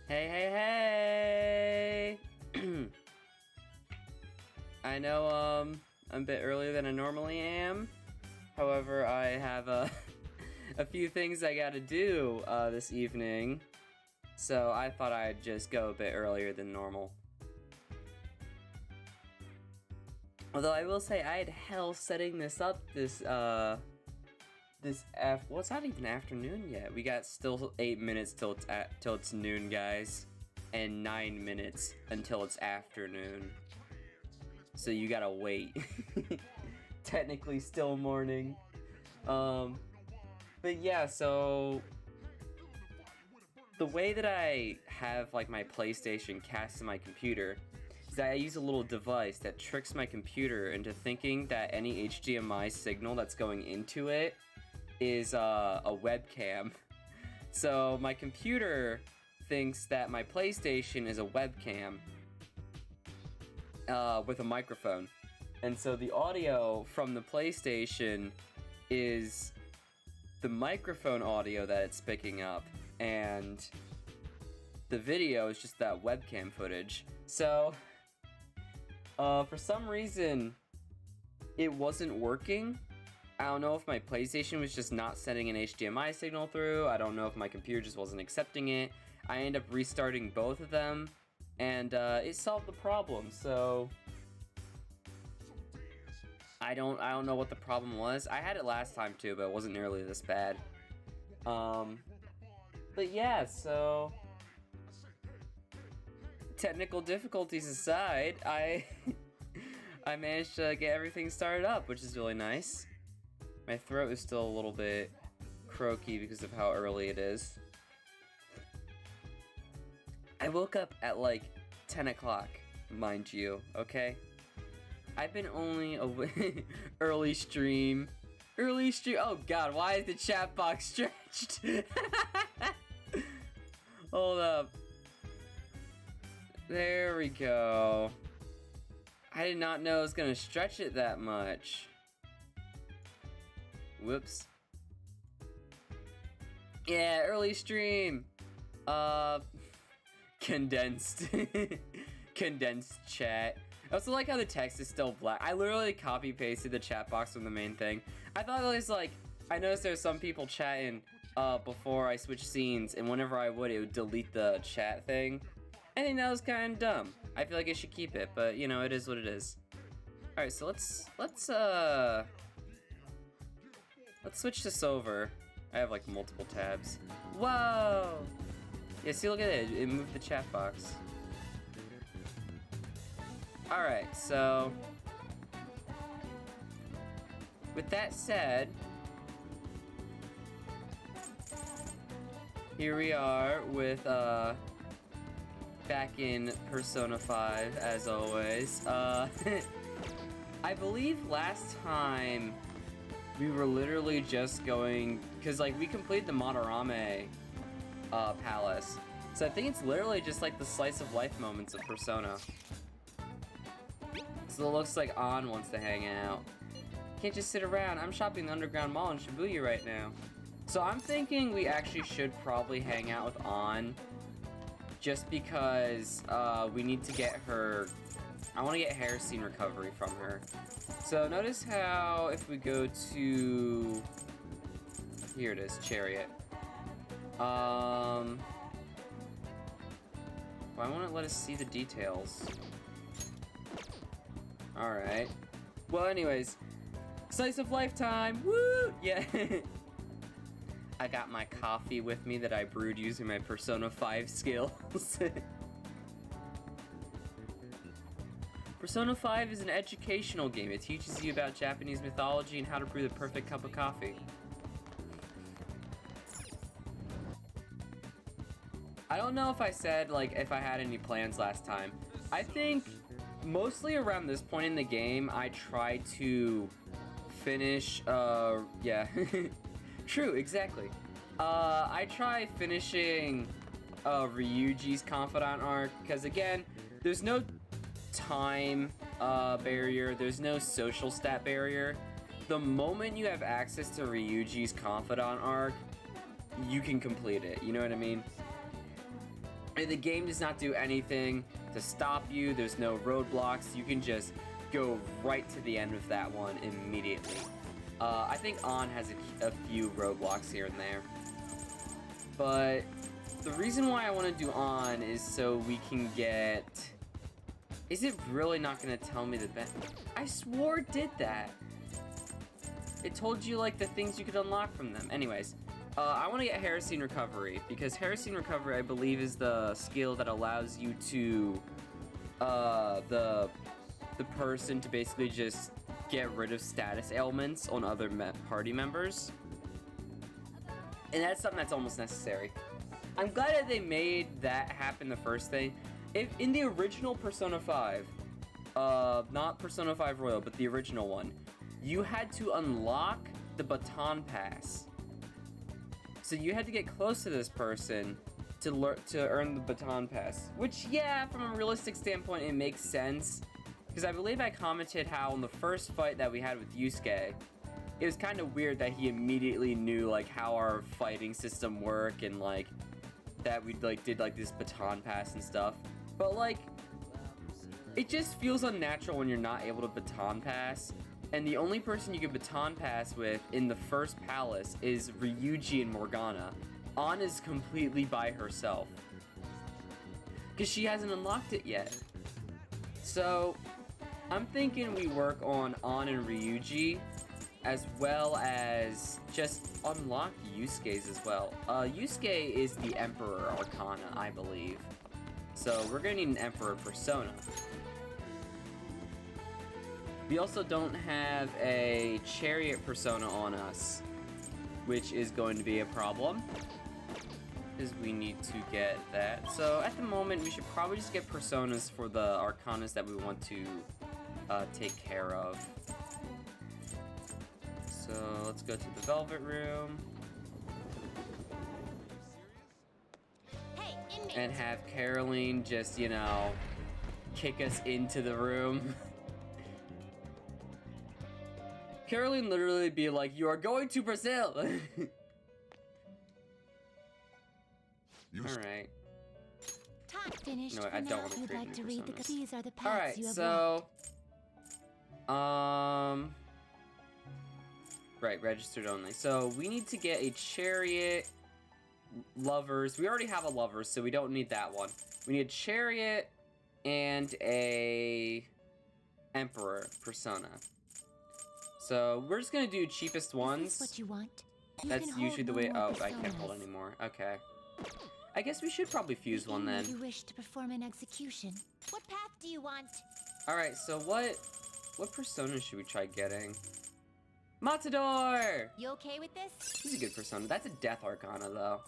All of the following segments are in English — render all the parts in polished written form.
Hey, hey, hey! I know, I'm a bit earlier than I normally am. However, I have, a few things I gotta do, this evening. So I thought I'd just go a bit earlier than normal. Although I will say, I had hell setting this up well, it's not even afternoon yet. We got still 8 minutes till it's noon, guys. And 9 minutes until it's afternoon. So you gotta wait. Technically still morning. But yeah, so the way that I have like my PlayStation cast to my computer is that I use a little device that tricks my computer into thinking that any HDMI signal that's going into it is a webcam. So my computer thinks that my PlayStation is a webcam with a microphone. And so the audio from the PlayStation is the microphone audio that it's picking up, and the video is just that webcam footage. So, for some reason, it wasn't working. I don't know if my PlayStation was just not sending an HDMI signal through. I don't know if my computer just wasn't accepting it. I ended up restarting both of them, and it solved the problem. So I don't know what the problem was. I had it last time too, but it wasn't nearly this bad. But yeah, so technical difficulties aside, I managed to get everything started up, which is really nice. My throat is still a little bit croaky because of how early it is. I woke up at like 10 o'clock, mind you, okay? I've been only early stream. Oh god, why is the chat box stretched? Hold up. There we go. I did not know it was gonna stretch it that much. Whoops. Yeah, early stream. Condensed. Condensed chat. I also like how the text is still black. I literally copy-pasted the chat box from the main thing. I thought it was like, I noticed there's some people chatting before I switch scenes, and whenever I would, it would delete the chat thing. I think that was kind of dumb. I feel like I should keep it, but you know, it is what it is. All right, so let's switch this over. I have like multiple tabs. Whoa! Yeah, see, look at it. It moved the chat box. Alright, so with that said, here we are with back in Persona 5 as always. I believe last time we were literally just going, because like we completed the Madarame palace, so I think it's literally just like the slice of life moments of Persona. So it looks like Ann wants to hang out. Can't just sit around. I'm shopping in the Underground Mall in Shibuya right now. So I'm thinking we actually should probably hang out with Ann, just because we need to get her. I want to get Heracine recovery from her. So notice how if we go to, here it is, Chariot. Why won't it let us see the details? Alright. Well, anyways, slice of lifetime! Woo! Yeah. I got my coffee with me that I brewed using my Persona 5 skills. Persona 5 is an educational game. It teaches you about Japanese mythology and how to brew the perfect cup of coffee. I don't know if I said, like, if I had any plans last time. I think mostly around this point in the game, I try to finish, yeah. True, exactly. I try finishing, Ryuji's Confidant arc, because again, there's no time, barrier, there's no social stat barrier. The moment you have access to Ryuji's Confidant arc, you can complete it, you know what I mean? And the game does not do anything to stop you. There's no roadblocks. You can just go right to the end of that one immediately. I think On has a few roadblocks here and there. But the reason why I want to do On is so we can get... Is it really not going to tell me the best? I swore it did that. It told you, like, the things you could unlock from them. Anyways, I want to get Herosene Recovery, because Herosene Recovery, I believe, is the skill that allows you to, the person to basically just get rid of status ailments on other party members. And that's something that's almost necessary. I'm glad that they made that happen the first thing. If in the original Persona 5, not Persona 5 Royal, but the original one, you had to unlock the baton pass. So you had to get close to this person to earn the baton pass. Which, yeah, from a realistic standpoint, it makes sense. Because I believe I commented how in the first fight that we had with Yusuke, it was kind of weird that he immediately knew, like, how our fighting system worked and, like, that we, like, did, like, this baton pass and stuff. But, like, it just feels unnatural when you're not able to baton pass. And the only person you can baton pass with in the first palace is Ryuji and Morgana. On is completely by herself. Because she hasn't unlocked it yet. So, I'm thinking we work on and Ryuji, as well as just unlock Yusuke's as well. Yusuke is the Emperor Arcana, I believe. So, we're gonna need an Emperor Persona. We also don't have a Chariot Persona on us, which is going to be a problem, because we need to get that. So at the moment, we should probably just get Personas for the Arcanas that we want to take care of. So let's go to the Velvet Room. And have Caroline just, you know, kick us into the room. Caroline literally be like, "You are going to Brazil!" Alright. No, I don't want to create new personas. Alright, so... Right, registered only. So, we need to get a Chariot, Lovers. We already have a Lovers, so we don't need that one. We need a Chariot and a Emperor Persona. So, we're just gonna do cheapest ones. What you want? That's usually the way. Oh, I can't hold anymore. Okay. I guess we should probably fuse one then. You wish to perform an execution. What path do you want? Alright, so what persona should we try getting? Matador! You okay with this? He's a good persona. That's a Death Arcana, though.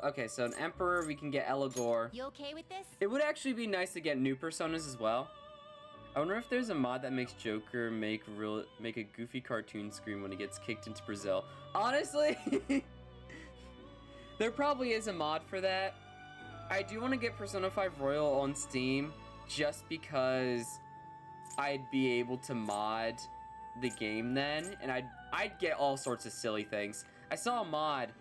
Okay, so an Emperor, we can get Elagor. You okay with this? It would actually be nice to get new personas as well. I wonder if there's a mod that makes Joker make a goofy cartoon scream when he gets kicked into Brazil. Honestly, there probably is a mod for that. I do want to get Persona 5 Royal on Steam just because I'd be able to mod the game then, and I'd get all sorts of silly things. I saw a mod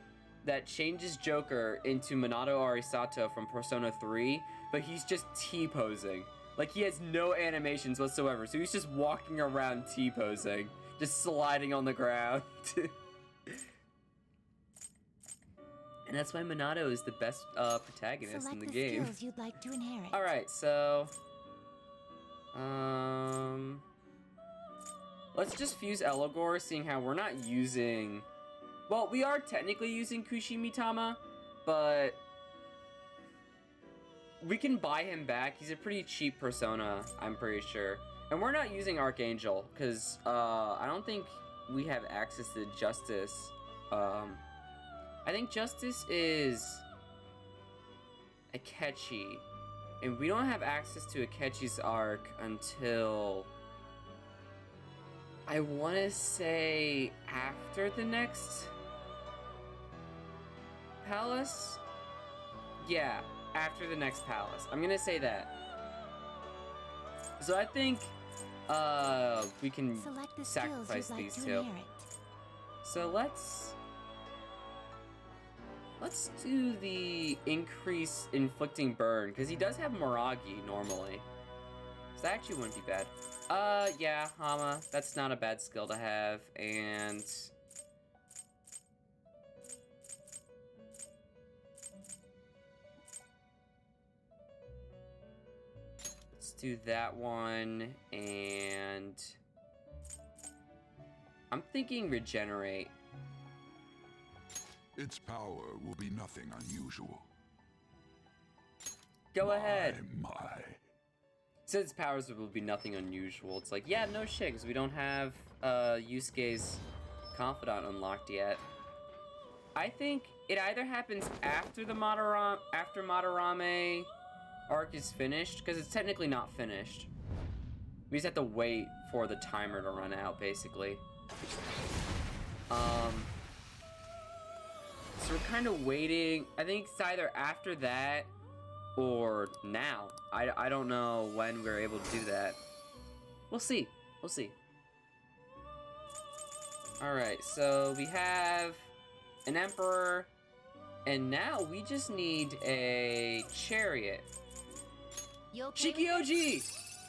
that changes Joker into Minato Arisato from Persona 3, but he's just T-posing. Like, he has no animations whatsoever, so he's just walking around T-posing, just sliding on the ground. And that's why Minato is the best protagonist in the game. Skills you'd like to inherit. Alright, so... let's just fuse Elagor, seeing how we're not using... Well, we are technically using Kushimitama, but... we can buy him back. He's a pretty cheap persona, I'm pretty sure. And we're not using Archangel, because I don't think we have access to Justice. I think Justice is Akechi. And we don't have access to Akechi's arc until... I want to say after the next palace? Yeah, after the next palace. I'm gonna say that. So I think we can sacrifice these two. So let's Let's do the increase inflicting burn, because he does have Moragi normally. So that actually wouldn't be bad. Yeah, Hama, that's not a bad skill to have, and... let's do that one, and... I'm thinking regenerate. Its power will be nothing unusual. Go ahead. My. Since powers will be nothing unusual, it's like, yeah, no shit, because we don't have Yusuke's Confidant unlocked yet. I think it either happens after the Madarame arc is finished, because it's technically not finished. We just have to wait for the timer to run out, basically. So we're kind of waiting. I think it's either after that or now. I don't know when we're able to do that. We'll see. We'll see. Alright, so we have an Emperor, and now we just need a Chariot. Shikioji!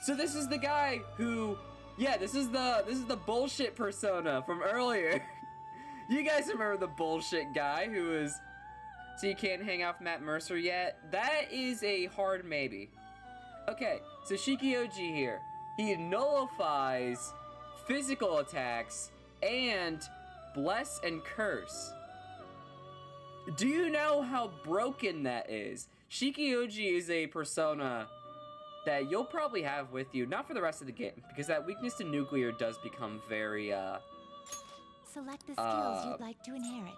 So this is the guy who... yeah, this is the bullshit persona from earlier. You guys remember the bullshit guy who was... so you can't hang off Matt Mercer yet? That is a hard maybe. Okay, so Shikioji here. He nullifies physical attacks and bless and curse. Do you know how broken that is? Shikioji is a persona that you'll probably have with you, not for the rest of the game, because that weakness to nuclear does become very, Select the skills you'd like to inherit.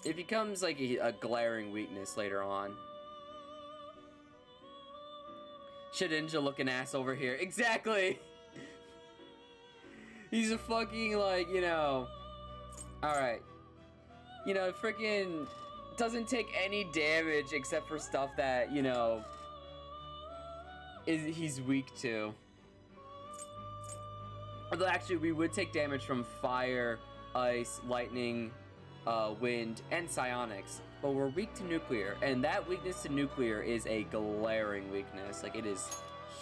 it becomes like a glaring weakness later on. Shedinja looking ass over here. Exactly! He's a fucking, like, you know... alright. You know, freaking doesn't take any damage except for stuff that, you know... he's weak to. Although actually we would take damage from fire, ice, lightning, wind, and psionics, but we're weak to nuclear, and that weakness to nuclear is a glaring weakness. Like, it is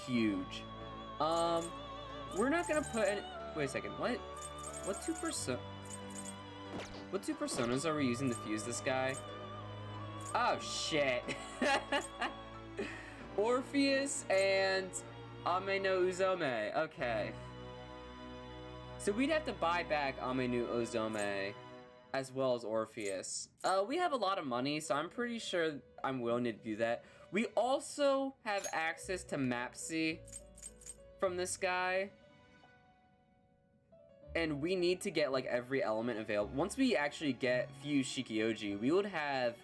huge. We're not gonna put any... wait a second, what two personas are we using to fuse this guy? Oh shit. Orpheus and Ame no Uzome. Okay. So we'd have to buy back Ame no Uzome as well as Orpheus. We have a lot of money, so I'm pretty sure I'm willing to do that. We also have access to Mapsy from this guy. And we need to get, like, every element available. Once we actually get Fuse Shikioji, we would have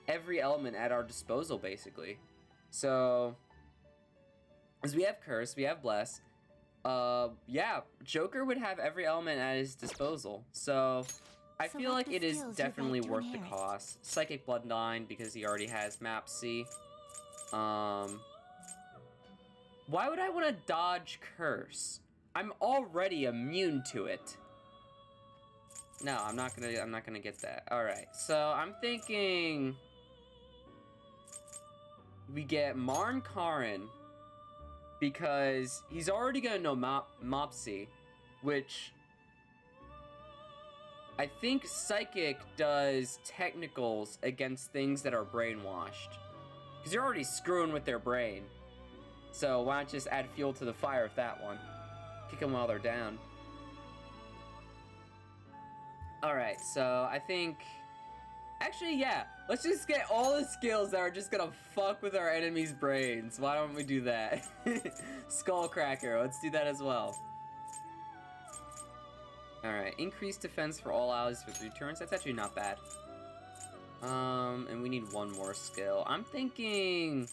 every element at our disposal, basically. So, as we have Curse, we have Bless. Yeah, Joker would have every element at his disposal. So, I feel like it is definitely worth the cost. Psychic Bloodline, because he already has Mapsy. Why would I want to dodge Curse? I'm already immune to it. No, I'm not gonna get that. Alright, so I'm thinking... we get Marn Karin, because he's already gonna know Mopsy, which... I think Psychic does technicals against things that are brainwashed. Because you're already screwing with their brain. So why not just add fuel to the fire with that one? Kick them while they're down. Alright, so I think... actually, yeah. Let's just get all the skills that are just gonna fuck with our enemies' brains. Why don't we do that? Skullcracker, let's do that as well. Alright, increased defense for all allies with 3 turns. That's actually not bad. And we need one more skill. I'm thinking...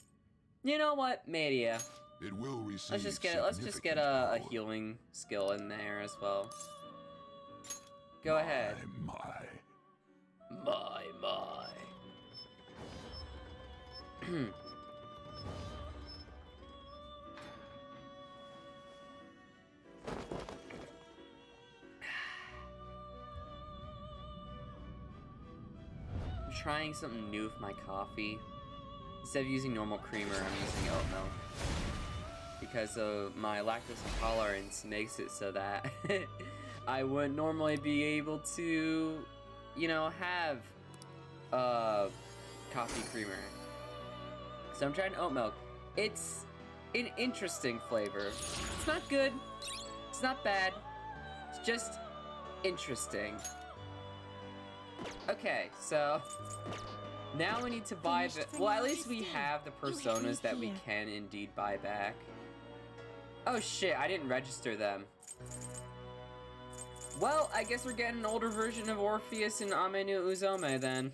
you know what? Media. It will receive Let's just get a healing skill in there as well. Go ahead. My. trying something new with my coffee. Instead of using normal creamer, I'm using oat milk. Because of my lactose intolerance makes it so that I wouldn't normally be able to, you know, have coffee creamer. So I'm trying oat milk. It's an interesting flavor. It's not good. It's not bad. It's just interesting. Okay, so now we need to buy the, well, at least we have the personas that we can indeed buy back. Oh shit, I didn't register them. Well, I guess we're getting an older version of Orpheus and Amenu Uzome then.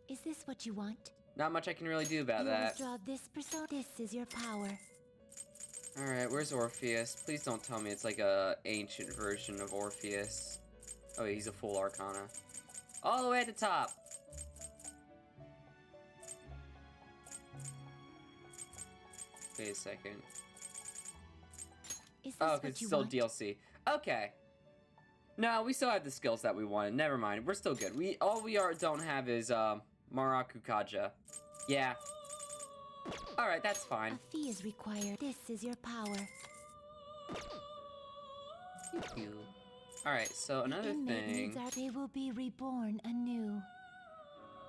Is this what you want? Not much I can really do about that. You withdraw this persona. This is your power. Alright, where's Orpheus? Please don't tell me it's like a ancient version of Orpheus. Oh, he's a full Arcana. All the way at the top! Wait a second. Is this Oh, what because it's you still want? DLC. Okay. No, we still have the skills that we wanted. Never mind. We're still good. All we don't have is Maraku Kaja. Yeah. Alright, that's fine. A fee is required. This is your power. Thank you. Alright, so another thing. They will be reborn anew.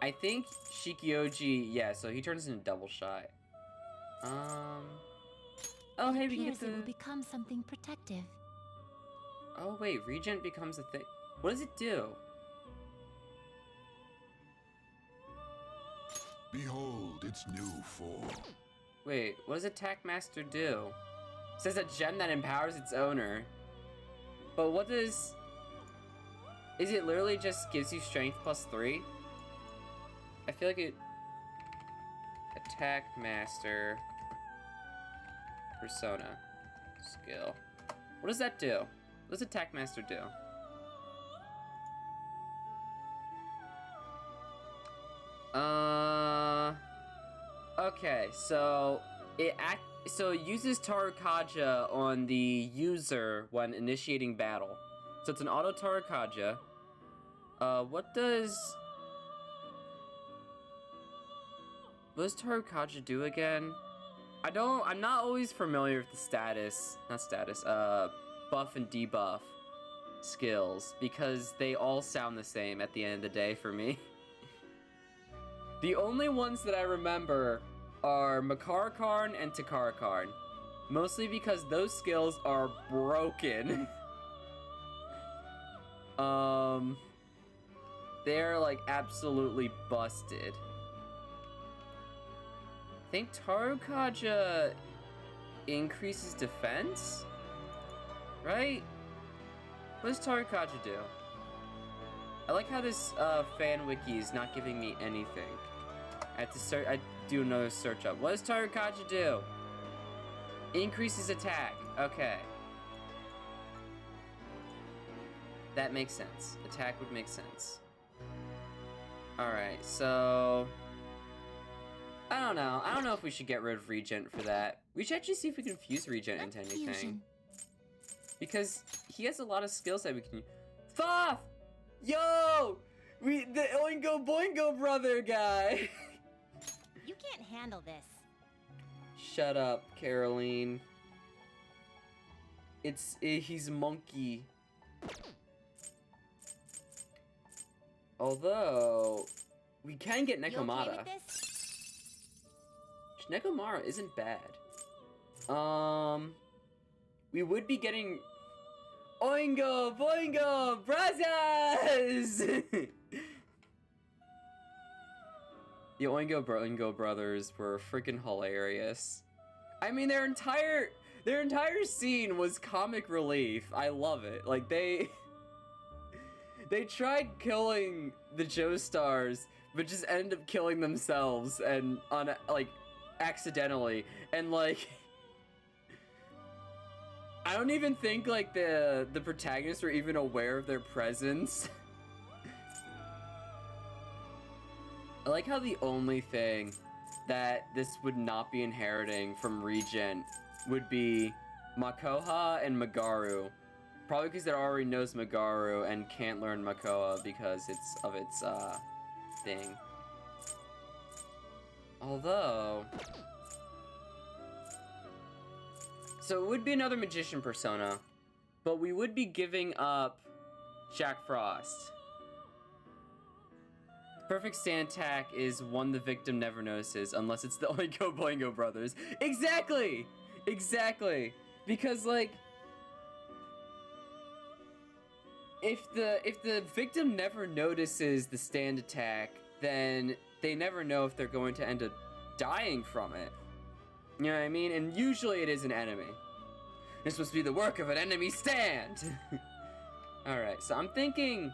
I think Shikioji, yeah, so he turns into Double Shot. Oh, hey, we can get Appears it will the... become something protective. Oh, wait, Regent becomes a thing. What does it do? Behold its new form. Wait, what does Attack Master do? It says a gem that empowers its owner. But what does... Is it literally just gives you strength +3? I feel like it... Attack Master... Persona. Skill. What does that do? What does Attack Master do? Okay, so it uses Tarukaja on the user when initiating battle. So it's an auto Tarukaja. What does Tarukaja do again? I'm not always familiar with the buff and debuff skills because they all sound the same at the end of the day for me. The only ones that I remember are Makarakarn and Takarakarn. Mostly because those skills are broken. They're like absolutely busted. I think Tarukaja increases defense? Right? What does Tarukaja do? I like how this fan wiki is not giving me anything. I have to search. I do another search up. What does Tarukaja do? Increases attack. Okay. That makes sense. Attack would make sense. Alright, so... I don't know. I don't know if we should get rid of Regent for that. We should actually see if we can fuse Regent into anything. Fusion. Because he has a lot of skills that we can use. Thoth! Yo! The Oingo Boingo brother guy! You can't handle this. Shut up, Caroline. He's a monkey. Although, we can get Nekomata. You okay with this? Nekomata isn't bad. We would be getting Oingo Boingo Brazos! The Oingo Boingo brothers were freaking hilarious. I mean, their entire scene was comic relief. I love it. Like they tried killing the Joestars, but just ended up killing themselves and accidentally. And like I don't even think like the protagonists were even aware of their presence. I like how the only thing that this would not be inheriting from Regent would be Makoha and Magaru. Probably because it already knows Magaru and can't learn Makoha because it's of its thing. Although... So it would be another magician persona, but we would be giving up Jack Frost. The perfect stand attack is one the victim never notices, unless it's the Oingo Boingo brothers. Exactly! Exactly! Because, like... If the victim never notices the stand attack, then they never know if they're going to end up dying from it. You know what I mean? And usually it is an enemy. It's supposed to be the work of an enemy stand! Alright, so I'm thinking...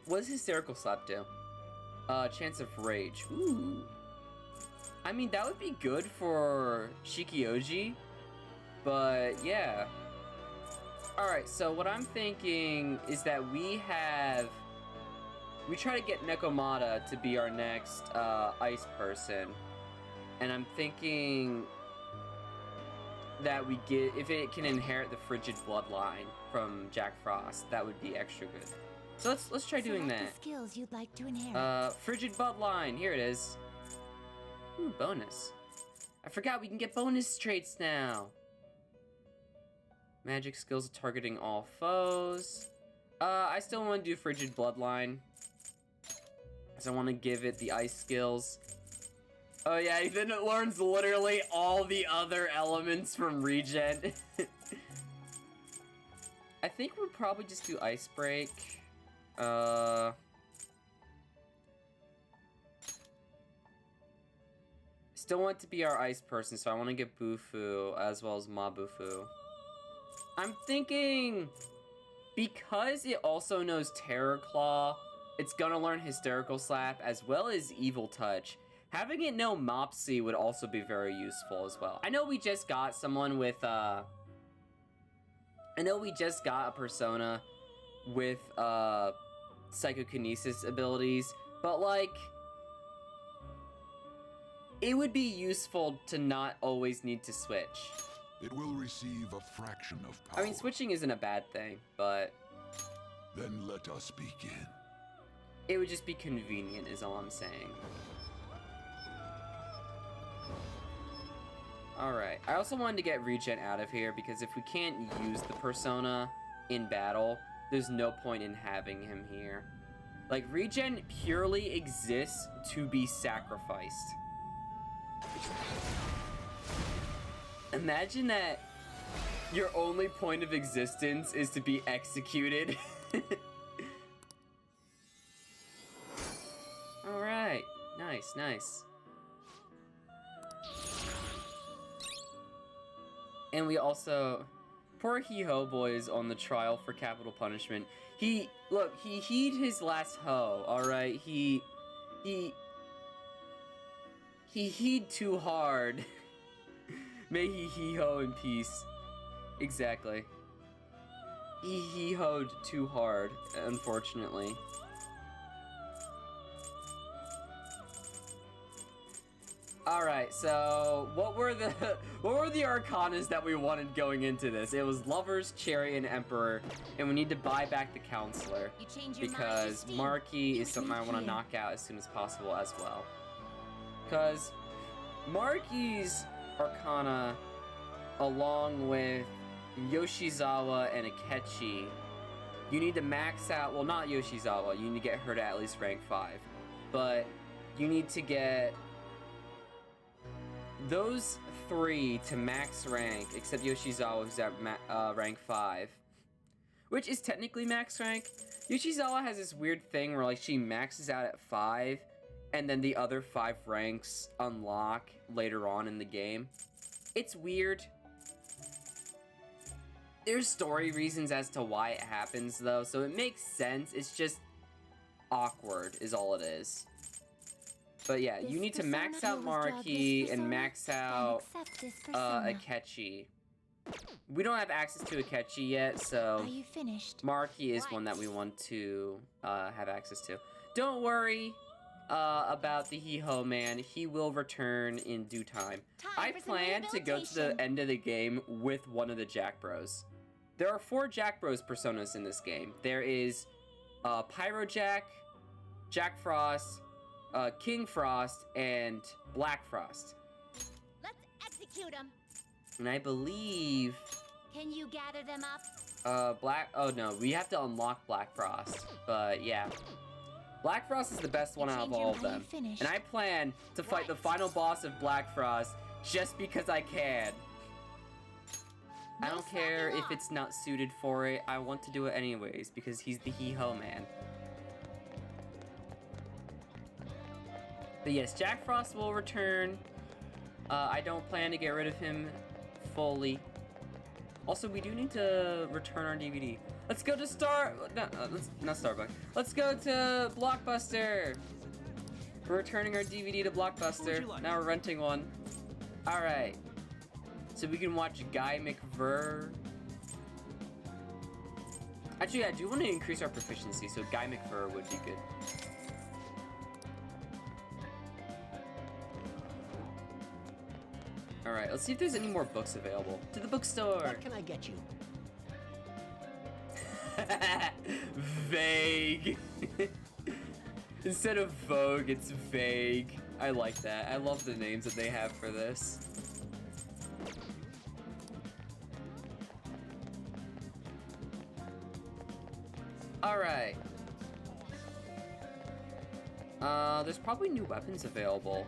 What does Hysterical Slap do? Chance of Rage. Ooh. I mean, that would be good for Shikioji. But, yeah. Alright, so what I'm thinking is that we try to get Nekomata to be our next, ice person. And I'm thinking that we get, if it can inherit the Frigid Bloodline from Jack Frost, that would be extra good. So let's try doing that. The skills you'd like to inherit. Frigid Bloodline, here it is. Ooh, bonus. I forgot we can get bonus traits now. Magic skills targeting all foes. I still want to do Frigid Bloodline, because I want to give it the ice skills. Oh yeah, then it learns literally all the other elements from Regen. I think we'll probably just do Ice Break. Still want to be our ice person, so I want to get Bufu as well as Mabufu. I'm thinking, because it also knows Terror Claw, it's gonna learn Hysterical Slap as well as Evil Touch. Having it know Mopsy would also be very useful as well. I know we just got someone with, I know we just got a persona with, Psychokinesis abilities, but, like, it would be useful to not always need to switch. It will receive a fraction of power. I mean, switching isn't a bad thing, but... Then let us begin. It would just be convenient, is all I'm saying. Alright, I also wanted to get Regen out of here, because if we can't use the persona in battle, there's no point in having him here. Like, Regen purely exists to be sacrificed. Imagine that your only point of existence is to be executed. Alright, nice, nice. And we also... Poor He-Ho boy is on the trial for capital punishment. Look, he heed his last ho, alright? He heed too hard. May he he-ho in peace. Exactly. He he-hoed too hard, unfortunately. Alright, so what were the arcanas that we wanted going into this? It was Lovers, Chariot, and Emperor, and we need to buy back the Counselor. You change your Because mind, Marky is something I want to knock out as soon as possible as well. Because Marky's arcana, along with Yoshizawa and Akechi, you need to max out, well, not Yoshizawa, you need to get her to at least rank 5. But you need to get those 3 to max rank, except Yoshizawa, who's at rank 5. Which is technically max rank. Yoshizawa has this weird thing where, like, she maxes out at 5, and then the other 5 ranks unlock later on in the game. It's weird. There's story reasons as to why it happens, though, so it makes sense. It's just awkward, is all it is. But yeah, you need to max out Marky and max out Akechi. We don't have access to Akechi yet, so Are you finished? Marky is one that we want to have access to. Don't worry about the He-Ho man. He will return in due time. I plan to go to the end of the game with one of the Jack Bros. There are 4 Jack Bros personas in this game. There is Pyro Jack, Jack Frost, King Frost and Black Frost. Let's execute them. And I believe Can you gather them up? oh no, we have to unlock Black Frost. But yeah. Black Frost is the best one out of all of them. And I plan to fight the final boss of Black Frost just because I can. I don't care if it's not suited for it. I want to do it anyways because he's the He-Ho man. But yes, Jack Frost will return. I don't plan to get rid of him fully. Also, we do need to return our DVD. Let's go to not Starbucks. Let's go to Blockbuster. We're returning our DVD to Blockbuster. Now we're renting one. All right. So we can watch Guy McVer. Actually, I do want to increase our proficiency, so Guy McVer would be good. All right, let's see if there's any more books available. To the bookstore. What can I get you? Vague. Instead of Vogue, it's vague. I like that. I love the names that they have for this. Alright. There's probably new weapons available.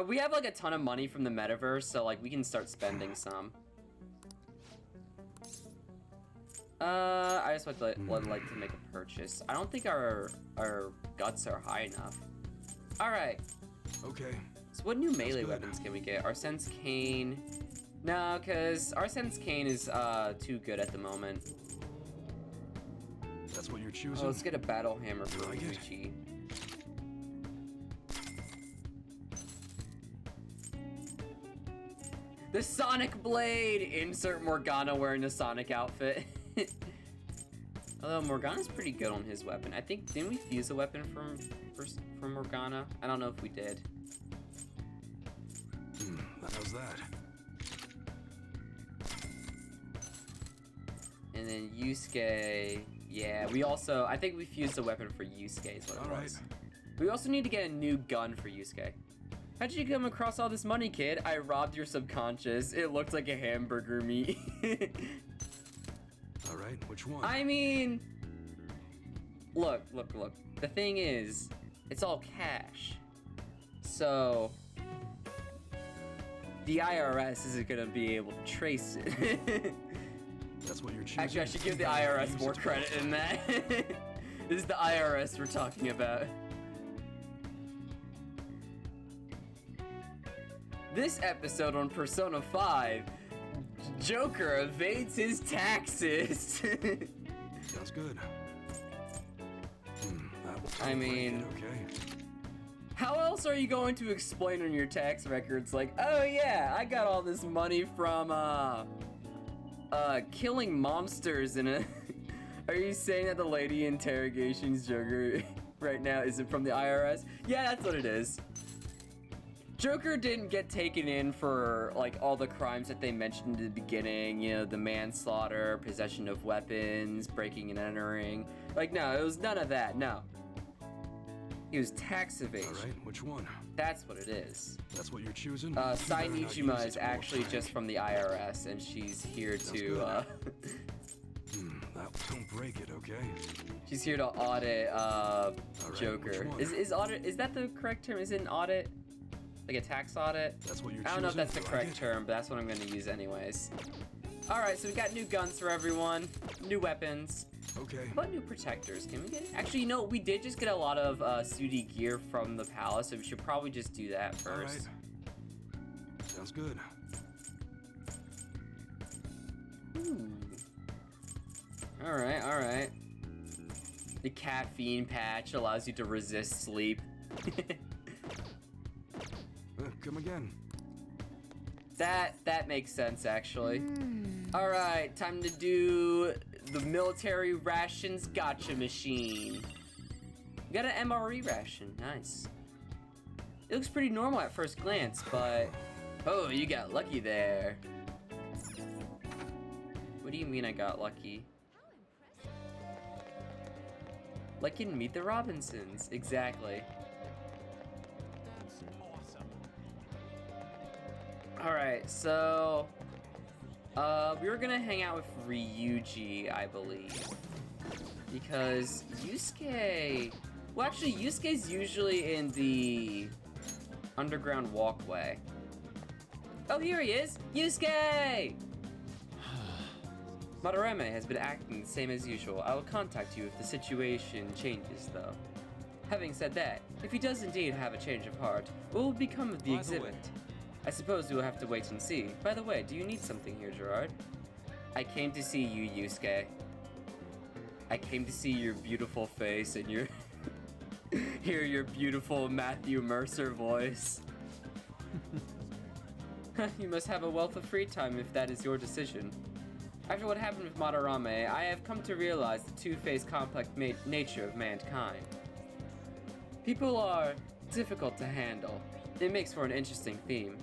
We have like a ton of money from the metaverse, so like we can start spending some. I just would like to make a purchase. I don't think our guts are high enough. All right. Okay. So what new melee weapons can we get? Arsène's Cane. No, because Arsène's Cane is too good at the moment. That's what you're choosing. Oh, let's get a battle hammer for Like it. Luigi. The Sonic Blade! Insert Morgana wearing the Sonic outfit. Although Morgana's pretty good on his weapon. I think, didn't we fuse a weapon from Morgana? I don't know if we did. How's that? And then Yusuke, yeah, we also, I think we fused a weapon for Yusuke is what it was. We also need to get a new gun for Yusuke. How'd you come across all this money, kid? I robbed your subconscious. It looked like a hamburger meat. All right, which one? I mean, look. The thing is, it's all cash. So, the IRS isn't gonna be able to trace it. That's what you're choosing. Actually, I should give the IRS more credit in that. This is the IRS we're talking about. This episode on Persona 5, Joker evades his taxes. Sounds good. I mean, okay. How else are you going to explain on your tax records like, oh yeah, I got all this money from killing monsters in a Are you saying that the lady interrogations Joker right now isn't from the IRS? Yeah, that's what it is. Joker didn't get taken in for like all the crimes that they mentioned in the beginning, you know, the manslaughter, possession of weapons, breaking and entering. Like, no, it was none of that, no. He was tax evasion. All right, which one? That's what it is. That's what you're choosing? Sai Nijima is actually just from the IRS, and she's here to, Don't break it, okay? she's here to audit, right, Joker. which one? Is audit, is that the correct term? Is it an audit? Like a tax audit? That's what you're I don't know if choosing? that's the Like correct it? term, but that's what I'm gonna use anyways. Alright, so we got new guns for everyone, new weapons. Okay. What new protectors can we get? Actually, you know, we did just get a lot of Sudi gear from the palace, so we should probably just do that first. Alright. Sounds good. Ooh. Alright. The caffeine patch allows you to resist sleep. Come again. That makes sense, actually. Alright, time to do the military rations gotcha machine. We got an MRE ration, nice. It looks pretty normal at first glance, but... Oh, you got lucky there. What do you mean I got lucky? Like in Meet the Robinsons, exactly. Alright, so we were gonna hang out with Ryuji, I believe. Because Yusuke... Well, actually, Yusuke's usually in the underground walkway. Oh, here he is! Yusuke! Madarame has been acting the same as usual. I will contact you if the situation changes, though. Having said that, if he does indeed have a change of heart, what will become of the exhibit? I suppose we will have to wait and see. By the way, do you need something here, Gerard? I came to see you, Yusuke. I came to see your beautiful face and your... hear your beautiful Matthew Mercer voice. You must have a wealth of free time if that is your decision. After what happened with Madarame, I have come to realize the two-faced complex nature of mankind. People are difficult to handle. It makes for an interesting theme.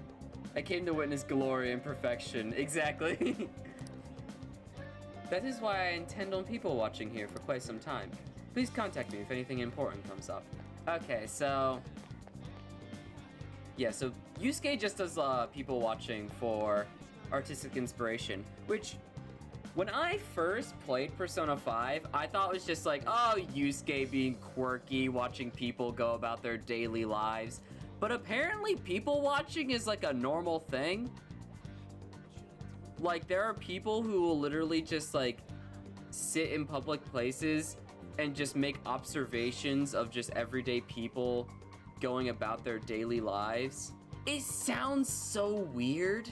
I came to witness glory and perfection. Exactly. That is why I intend on people watching here for quite some time. Please contact me if anything important comes up. Okay, so... yeah, so Yusuke just does people watching for artistic inspiration, which... when I first played Persona 5, I thought it was just like, oh, Yusuke being quirky, watching people go about their daily lives. But apparently people watching is like a normal thing. Like, there are people who will literally just like sit in public places and just make observations of just everyday people going about their daily lives. It sounds so weird,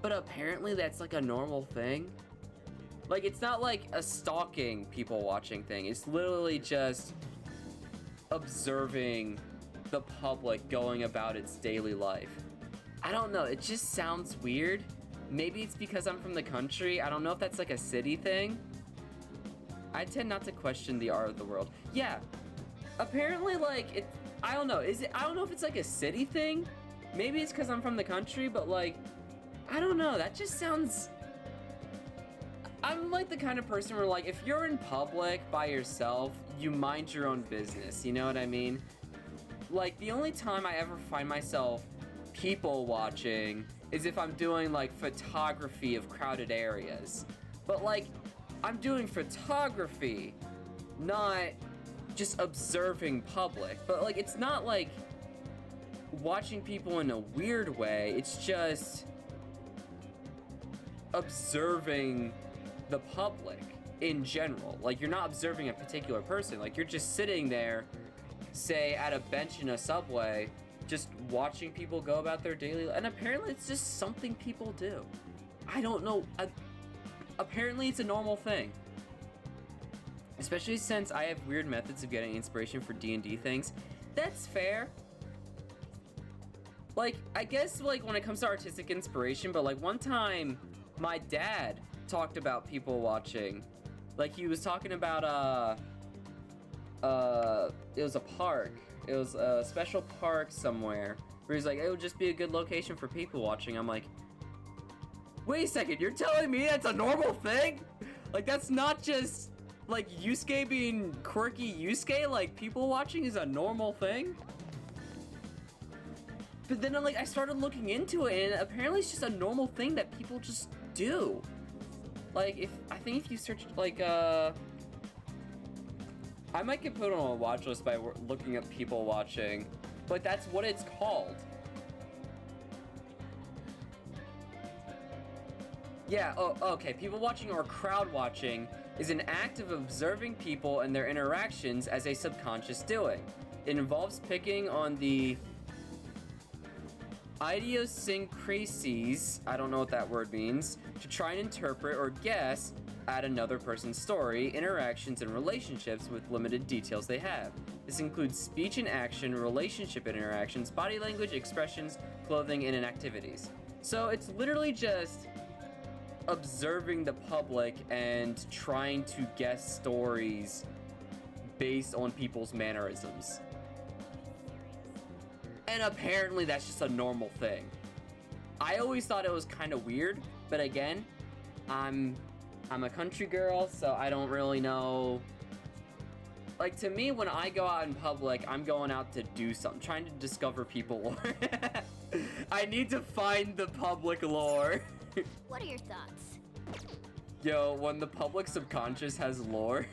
but apparently that's like a normal thing. Like, it's not like a stalking people watching thing. It's literally just observing the public going about its daily life. I don't know, it just sounds weird. Maybe it's because I'm from the country. I don't know if that's like a city thing. I tend not to question the art of the world. Yeah, apparently like, I don't know, I don't know if it's like a city thing. Maybe it's because I'm from the country, but like, I don't know, that just sounds... I'm like the kind of person where like, if you're in public by yourself, you mind your own business, you know what I mean? Like, the only time I ever find myself people watching is if I'm doing like photography of crowded areas. But like, I'm doing photography, not just observing public. But like, it's not like watching people in a weird way, it's just observing the public in general. Like, you're not observing a particular person, like you're just sitting there, say at a bench in a subway, just watching people go about their daily life. And apparently it's just something people do. I don't know, apparently it's a normal thing. Especially since I have weird methods of getting inspiration for D&D things. That's fair. Like, I guess like when it comes to artistic inspiration, but like one time my dad talked about people watching. Like, he was talking about it was a park. It was a special park somewhere where he's like, it would just be a good location for people watching. I'm like, wait a second, you're telling me that's a normal thing? Like, that's not just like Yusuke being quirky Yusuke, like people watching is a normal thing? But then I started looking into it, and apparently it's just a normal thing that people just do. Like, I think if you search, like, I might get put on a watch list by looking up people watching, but that's what it's called. Yeah, oh, okay, people watching or crowd watching is an act of observing people and their interactions as a subconscious doing. It involves picking on the idiosyncrasies, I don't know what that word means, to try and interpret or guess at another person's story, interactions, and relationships with limited details they have. This includes speech and action, relationship interactions, body language, expressions, clothing, and activities. So it's literally just observing the public and trying to guess stories based on people's mannerisms. And apparently that's just a normal thing. I always thought it was kind of weird, but again, I'm a country girl, so I don't really know Like, to me, when I go out in public, I'm going out to do something, trying to discover people lore. I need to find the public lore. What are your thoughts? Yo, when the public subconscious has lore.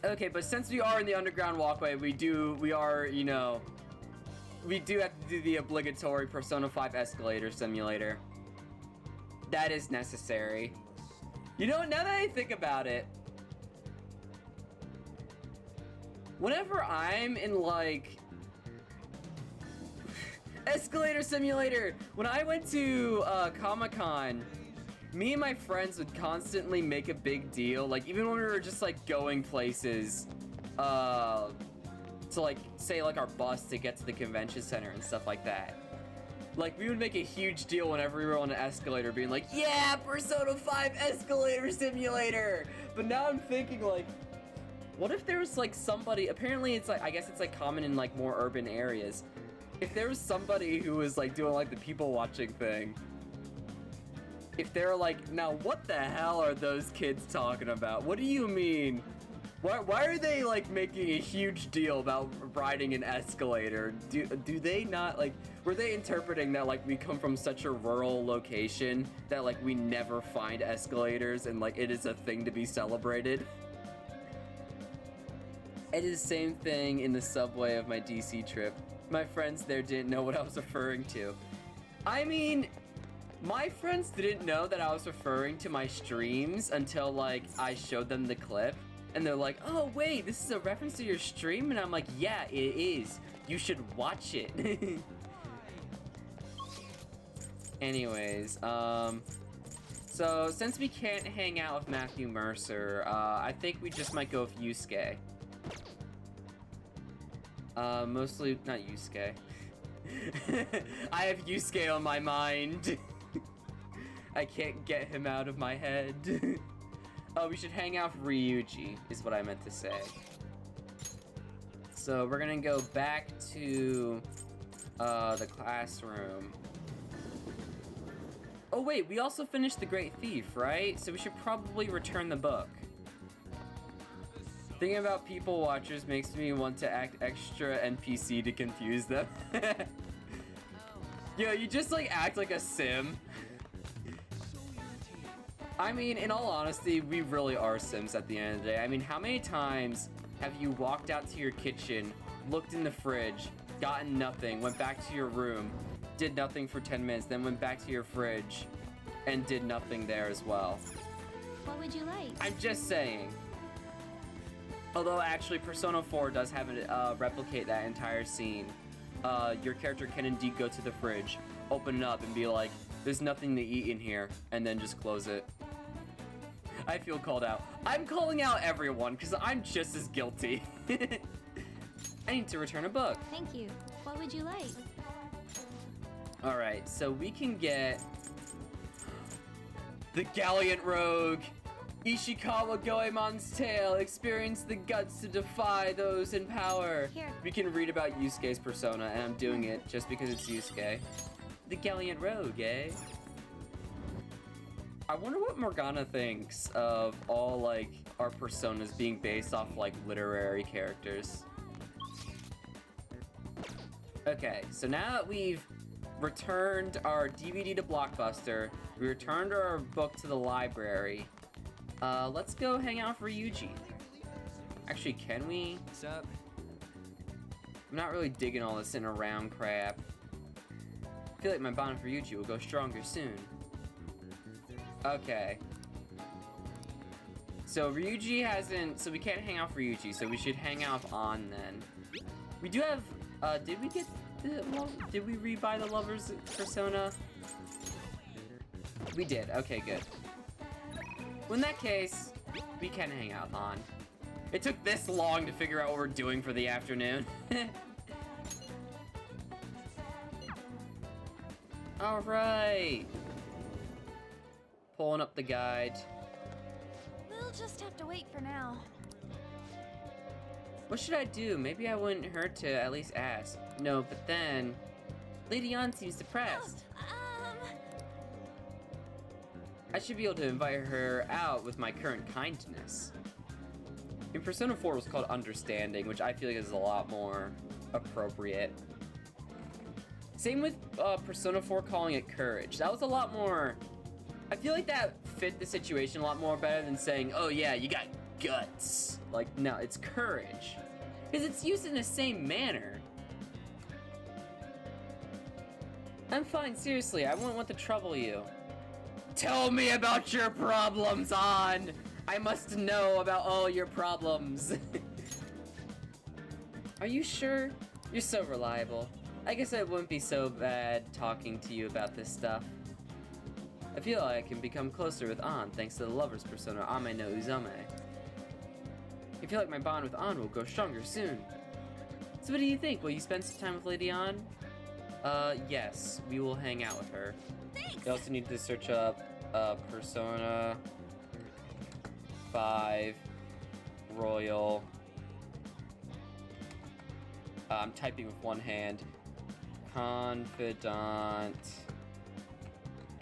Okay, but since we are in the underground walkway, we are, you know, we do have to do the obligatory Persona 5 escalator simulator. That is necessary. You know, now that I think about it, whenever I'm in, like, escalator simulator, when I went to Comic-Con, me and my friends would constantly make a big deal, like, even when we were just, like, going places, to, like, say, like, our bus to get to the convention center and stuff like that. Like, we would make a huge deal whenever we were on an escalator, being like, yeah, Persona 5 escalator simulator! But now I'm thinking, like, what if there was, like, somebody, apparently it's, like, I guess it's, like, common in, like, more urban areas. If there was somebody who was, like, doing, like, the people watching thing, if they're like, now what the hell are those kids talking about? What do you mean? Why are they, like, making a huge deal about riding an escalator? Do they not, like, were they interpreting that, like, we come from such a rural location that, like, we never find escalators and, like, it is a thing to be celebrated? It is the same thing in the subway of my DC trip. My friends there didn't know what I was referring to. I mean, my friends didn't know that I was referring to my streams until, like, I showed them the clip. And they're like, oh, wait, this is a reference to your stream? And I'm like, yeah, it is. You should watch it. Anyways, so since we can't hang out with Matthew Mercer, I think we just might go with Yusuke. Mostly, not Yusuke. I have Yusuke on my mind. I can't get him out of my head. Oh, we should hang out with Ryuji, is what I meant to say. So we're gonna go back to the classroom. Oh wait, we also finished The Great Thief, right? So we should probably return the book. Thinking about people watchers makes me want to act extra NPC to confuse them. Yo, you just like act like a sim. I mean, in all honesty, we really are Sims at the end of the day. I mean, how many times have you walked out to your kitchen, looked in the fridge, gotten nothing, went back to your room, did nothing for 10 minutes, then went back to your fridge, and did nothing there as well? What would you like? I'm just saying. Although, actually, Persona 4 does have it replicate that entire scene. Your character can indeed go to the fridge, open it up, and be like, there's nothing to eat in here, and then just close it. I feel called out. I'm calling out everyone, because I'm just as guilty. I need to return a book. Thank you. What would you like? Alright, so we can get the Gallant Rogue. Ishikawa Goemon's tale. Experience the guts to defy those in power. Here. We can read about Yusuke's persona, and I'm doing it just because it's Yusuke. The Gallant Rogue, eh? I wonder what Morgana thinks of all, like, our personas being based off, like, literary characters. Okay, so now that we've returned our DVD to Blockbuster, we returned our book to the library, let's go hang out for Ryuji. Actually, can we? What's up? I'm not really digging all this in around crap. I feel like my bond for Ryuji will go stronger soon. Okay. So Ryuji hasn't, so we can't hang out for Ryuji, so we should hang out with An then. We do have, did we get the, did we rebuy the Lover's Persona? We did, okay, good. Well, in that case, we can hang out with An. It took this long to figure out what we're doing for the afternoon. Alright. Pulling up the guide. We'll just have to wait for now. What should I do? Maybe I wouldn't hurt to at least ask. No, but then Lady An seems depressed. I should be able to invite her out with my current kindness. In Persona 4 was called Understanding, which I feel like is a lot more appropriate. Same with Persona 4 calling it Courage. That was a lot more... I feel like that fit the situation a lot more better than saying, oh yeah, you got guts. Like, no, it's Courage. Because it's used in the same manner. I'm fine, seriously, I wouldn't want to trouble you. Tell me about your problems, Ann! I must know about all your problems. Are you sure? You're so reliable. I guess it wouldn't be so bad talking to you about this stuff. I feel like I can become closer with Ann thanks to the lover's persona Ame no Uzame. I feel like my bond with Ann will grow stronger soon. So what do you think? Will you spend some time with Lady Ann? Yes, we will hang out with her. Thanks! You also need to search up, Persona 5 Royal. I'm typing with one hand. Confidant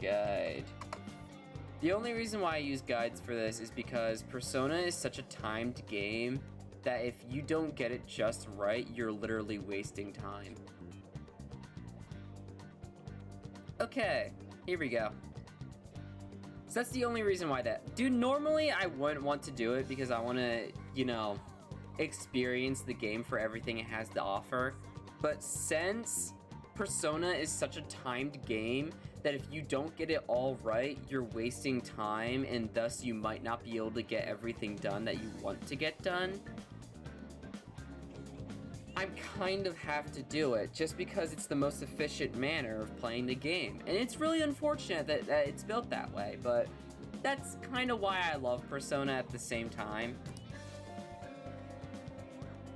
Guide. The only reason why I use guides for this is because Persona is such a timed game that if you don't get it just right, you're literally wasting time. Okay, here we go. So that's the only reason why that... Dude, normally I wouldn't want to do it because I want to, you know, experience the game for everything it has to offer. But since Persona is such a timed game that if you don't get it all right, you're wasting time and thus you might not be able to get everything done that you want to get done, I kind of have to do it just because it's the most efficient manner of playing the game. And it's really unfortunate that it's built that way, but that's kind of why I love Persona at the same time.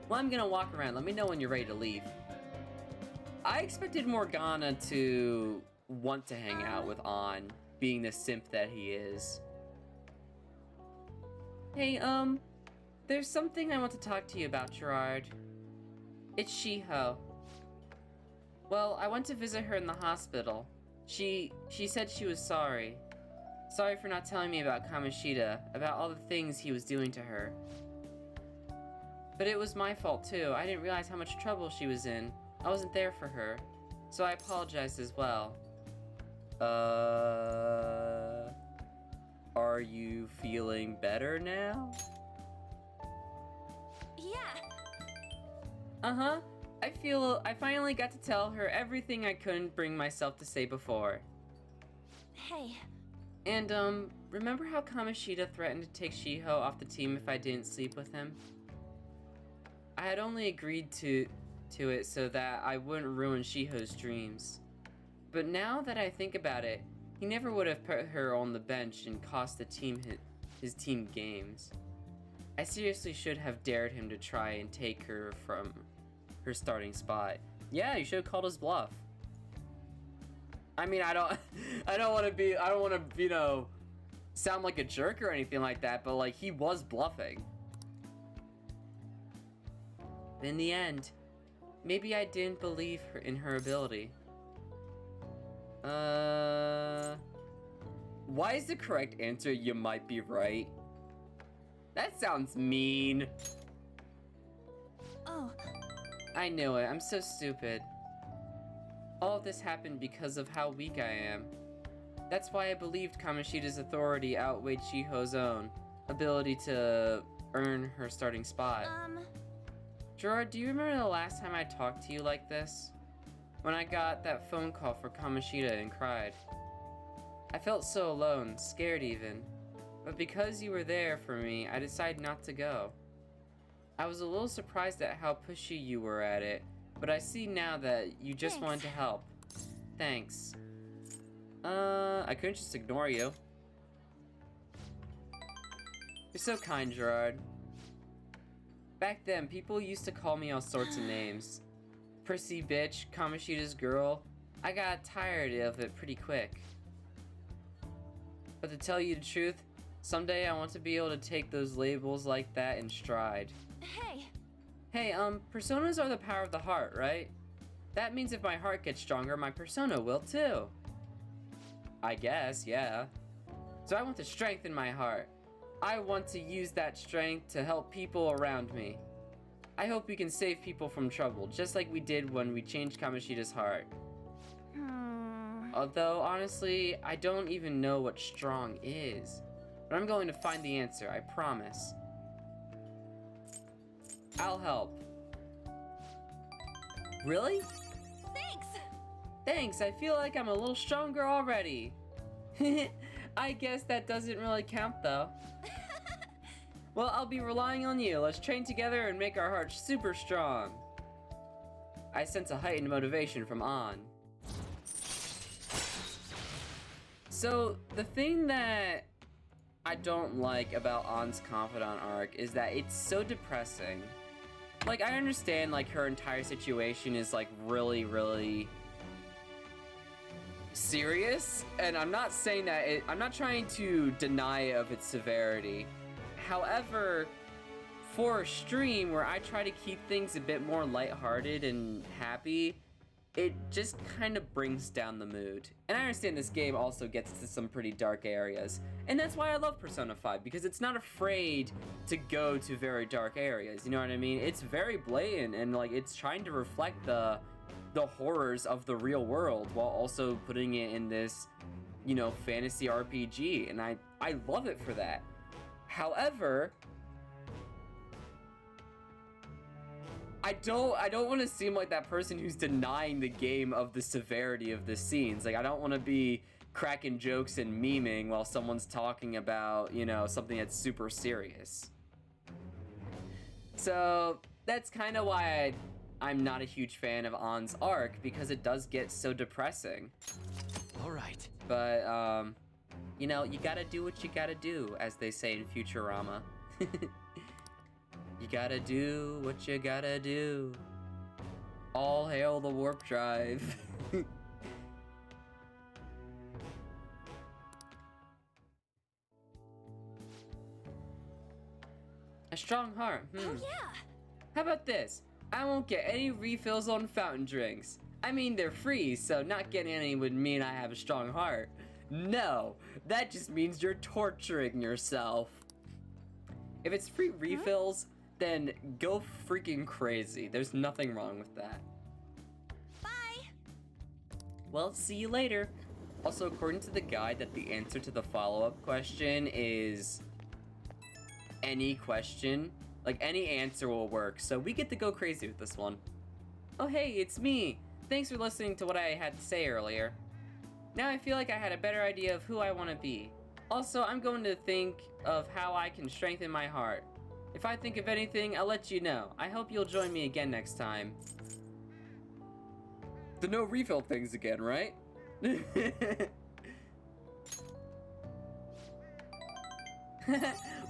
Well, I'm gonna walk around. Let me know when you're ready to leave. I expected Morgana to want to hang out with Ann, being the simp that he is. Hey, there's something I want to talk to you about, Gerard. It's Shiho. Well, I went to visit her in the hospital. She said she was sorry. Sorry for not telling me about Kamoshida, about all the things he was doing to her. But it was my fault too. I didn't realize how much trouble she was in. I wasn't there for her. So I apologized as well. Are you feeling better now? Yeah. Uh-huh. I finally got to tell her everything I couldn't bring myself to say before. Hey. And, remember how Kamoshida threatened to take Shiho off the team if I didn't sleep with him? I had only agreed to it so that I wouldn't ruin Shiho's dreams. But now that I think about it, he never would have put her on the bench and cost the team his team games. I seriously should have dared him to try and take her from her starting spot. Yeah, you should have called his bluff. I mean, I don't want to, you know, sound like a jerk or anything like that, but like he was bluffing. In the end, maybe I didn't believe in her ability. Why is the correct answer you might be right? That sounds mean. Oh. I knew it. I'm so stupid. All of this happened because of how weak I am. That's why I believed Kamoshida's authority outweighed Shiho's own ability to earn her starting spot. Gerard, do you remember the last time I talked to you like this? When I got that phone call for Kamoshida and cried. I felt so alone, scared even. But because you were there for me, I decided not to go. I was a little surprised at how pushy you were at it, but I see now that you just wanted to help. Thanks. I couldn't just ignore you. You're so kind, Gerard. Back then, people used to call me all sorts of names. Prissy bitch, Kamoshida's girl. I got tired of it pretty quick. But to tell you the truth, someday I want to be able to take those labels like that in stride. Hey, personas are the power of the heart, right? That means if my heart gets stronger, my persona will too. I guess, yeah. So I want to strengthen my heart. I want to use that strength to help people around me. I hope we can save people from trouble, just like we did when we changed Kamoshida's heart. Although, honestly, I don't even know what strong is. But I'm going to find the answer, I promise. I'll help. Really? Thanks! Thanks, I feel like I'm a little stronger already. I guess that doesn't really count though. Well, I'll be relying on you. Let's train together and make our hearts super strong. I sense a heightened motivation from An. So, the thing that I don't like about An's Confidant arc is that it's so depressing. Like, I understand, like, her entire situation is, like, really serious, and I'm not saying that I'm not trying to deny of its severity. However, for a stream where I try to keep things a bit more lighthearted and happy, it just kind of brings down the mood. And I understand this game also gets to some pretty dark areas, and that's why I love Persona 5, because it's not afraid to go to very dark areas, you know what I mean? It's very blatant, and like it's trying to reflect the horrors of the real world while also putting it in this, you know, fantasy RPG, and I love it for that. However, I don't want to seem like that person who's denying the game of the severity of the scenes. Like, I don't want to be cracking jokes and memeing while someone's talking about, you know, something that's super serious. So that's kind of why I'm not a huge fan of An's arc, because it does get so depressing. All right. But, you know, you gotta do what you gotta do, as they say in Futurama. You gotta do what you gotta do. All hail the warp drive. A strong heart. Oh yeah! How about this? I won't get any refills on fountain drinks. I mean, they're free, so not getting any would mean I have a strong heart. No, that just means you're torturing yourself. If it's free refills, then go freaking crazy. There's nothing wrong with that. Bye! Well, see you later. Also, according to the guide, that the answer to the follow-up question is any question. Like, any answer will work, so we get to go crazy with this one. Oh hey, it's me! Thanks for listening to what I had to say earlier. Now I feel like I had a better idea of who I want to be. Also, I'm going to think of how I can strengthen my heart. If I think of anything, I'll let you know. I hope you'll join me again next time. The no refill things again, right?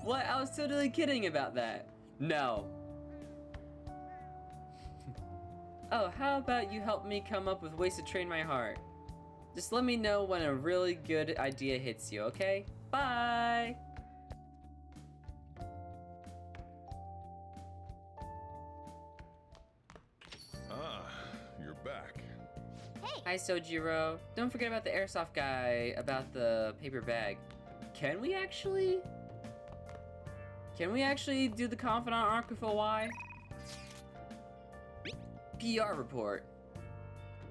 What? I was totally kidding about that. No. Oh, how about you help me come up with ways to train my heart? Just let me know when a really good idea hits you, okay? Bye! Ah, you're back. Hi, Sojiro. Don't forget about the airsoft guy about the paper bag. Can we actually do the Confidant arc with OY? PR report.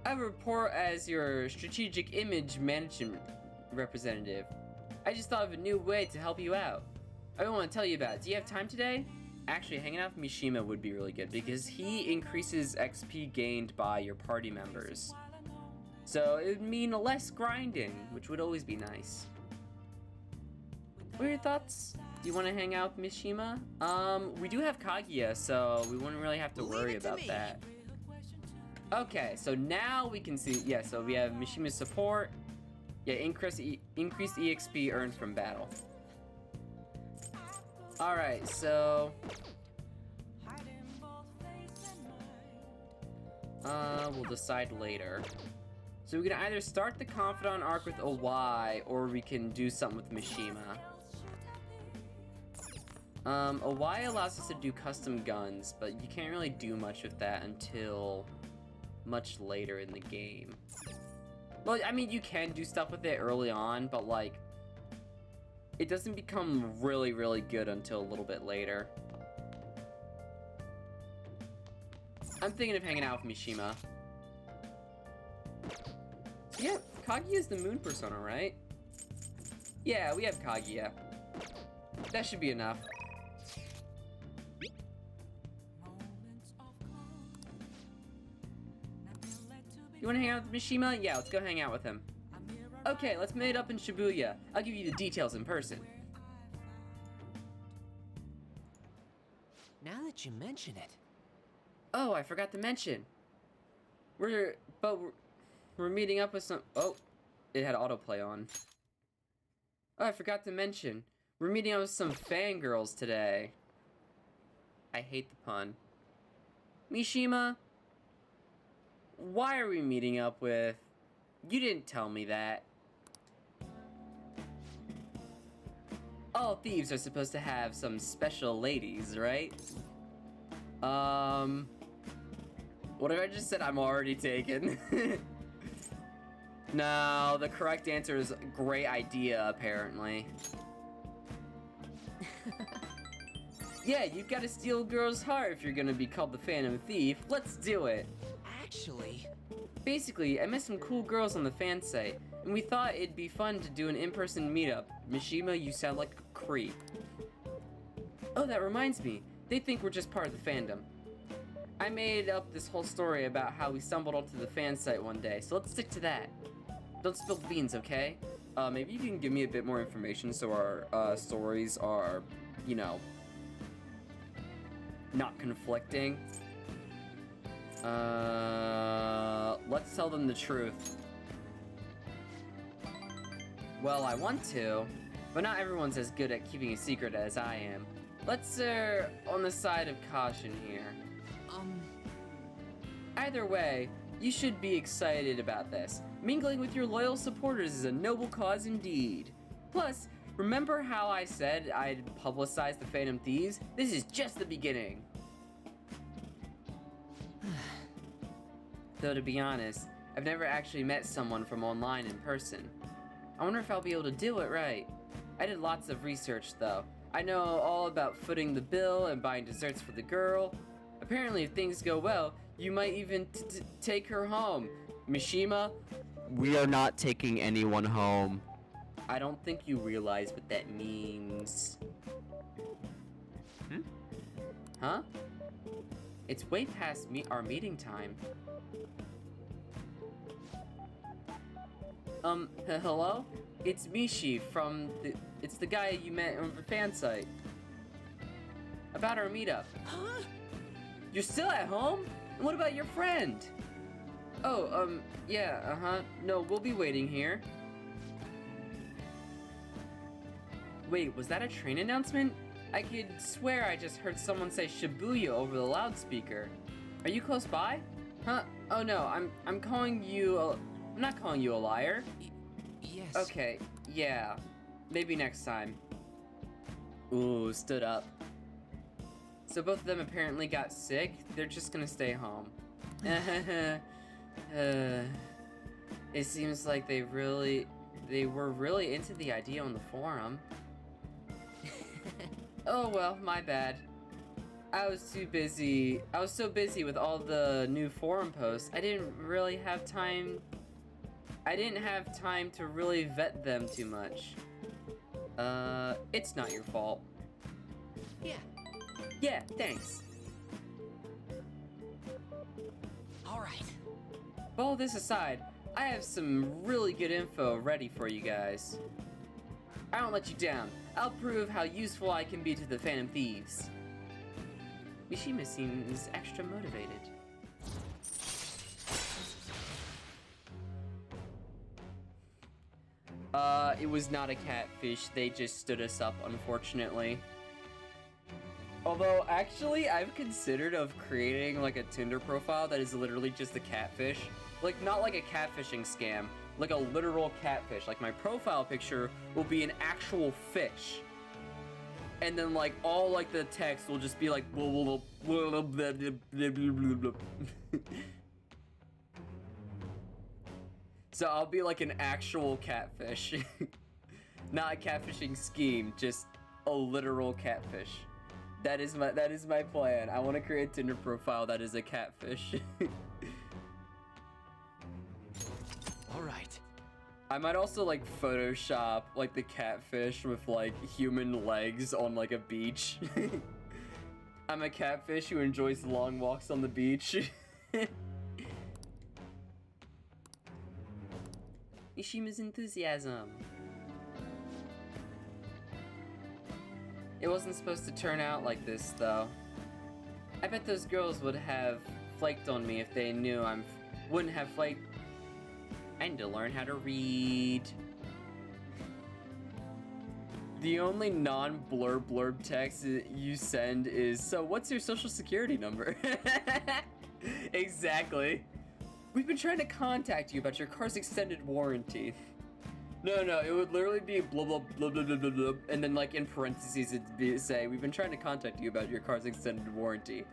I report as your strategic image management representative. I just thought of a new way to help you out. I want to tell you about it. Do you have time today? Actually, hanging out with Mishima would be really good because he increases XP gained by your party members. So it would mean less grinding, which would always be nice. What are your thoughts? Do you want to hang out with Mishima? We do have Kaguya, so we wouldn't really have to worry about that. Okay, so now we can see, yeah, so we have Mishima's support. Yeah, increased EXP earned from battle. Alright, so we'll decide later. So we can either start the Confidant arc with OY, or we can do something with Mishima. OY allows us to do custom guns, but you can't really do much with that until much later in the game. Well, I mean, you can do stuff with it early on, but like, it doesn't become really, really good until a little bit later. I'm thinking of hanging out with Mishima. Yeah, Kaguya's the moon persona, right? Yeah, we have Kaguya. That should be enough. You wanna hang out with Mishima? Yeah, let's go hang out with him. Okay, let's meet up in Shibuya. I'll give you the details in person. Now that you mention it. Oh, I forgot to mention. We're meeting up with some. Oh, it had autoplay on. Oh, I forgot to mention. We're meeting up with some fangirls today. I hate the pun. Mishima, why are we meeting up with? You didn't tell me that. All thieves are supposed to have some special ladies, right? What if I just said I'm already taken? No, the correct answer is great idea, apparently. Yeah, you've got to steal a girl's heart if you're gonna be called the Phantom Thief. Let's do it. Actually, Basically, I met some cool girls on the fan site, and we thought it'd be fun to do an in-person meetup. Mishima, you sound like a creep. Oh, that reminds me. They think we're just part of the fandom. I made up this whole story about how we stumbled onto the fan site one day, so let's stick to that. Don't spill the beans, okay? Maybe you can give me a bit more information so our stories are, you know, not conflicting. Let's tell them the truth. Well, I want to, but not everyone's as good at keeping a secret as I am. Let's err on the side of caution here. Either way, you should be excited about this. Mingling with your loyal supporters is a noble cause indeed. Plus, remember how I said I'd publicize the Phantom Thieves? This is just the beginning. Though to be honest, I've never actually met someone from online in person. I wonder if I'll be able to do it right. I did lots of research though. I know all about footing the bill and buying desserts for the girl. Apparently if things go well, you might even take her home. Mishima, we are not taking anyone home. I don't think you realize what that means. Huh? It's way past our meeting time. Hello? It's Mishi from it's the guy you met on the fan site. About our meetup. huh? You're still at home? And what about your friend? Oh, yeah, no, we'll be waiting here. Wait, was that a train announcement? I could swear I just heard someone say Shibuya over the loudspeaker. Are you close by? Huh? Oh no, I'm calling you I'm not calling you a liar. Yes. Okay, yeah. Maybe next time. Ooh, stood up. So both of them apparently got sick. They're just gonna stay home. It seems like they were really into the idea on the forum. Oh well, my bad. I was so busy with all the new forum posts. I didn't have time to really vet them too much. It's not your fault. Yeah. Yeah, thanks. All right. All this aside, I have some really good info ready for you guys. I won't let you down. I'll prove how useful I can be to the Phantom Thieves. Mishima seems extra motivated. It was not a catfish. They just stood us up, unfortunately. Although, actually, I've considered of creating, like, a Tinder profile that is literally just a catfish. Like, not like a catfishing scam. Like a literal catfish. Like, my profile picture will be an actual fish. And then, like, all, like, the text will just be like... So I'll be like an actual catfish. Not a catfishing scheme, just a literal catfish. That is my plan. I want to create a Tinder profile that is a catfish. All right. I might also like Photoshop like the catfish with like human legs on like a beach. I'm a catfish who enjoys long walks on the beach. Mishima's enthusiasm. It wasn't supposed to turn out like this, though. I bet those girls would have flaked on me if they knew wouldn't have flaked. I need to learn how to read. The only non-blurb text you send is, so what's your social security number? Exactly. We've been trying to contact you about your car's extended warranty. No, it would literally be blah blah blah blah blah blah blah, and then like in parentheses it'd say, we've been trying to contact you about your car's extended warranty.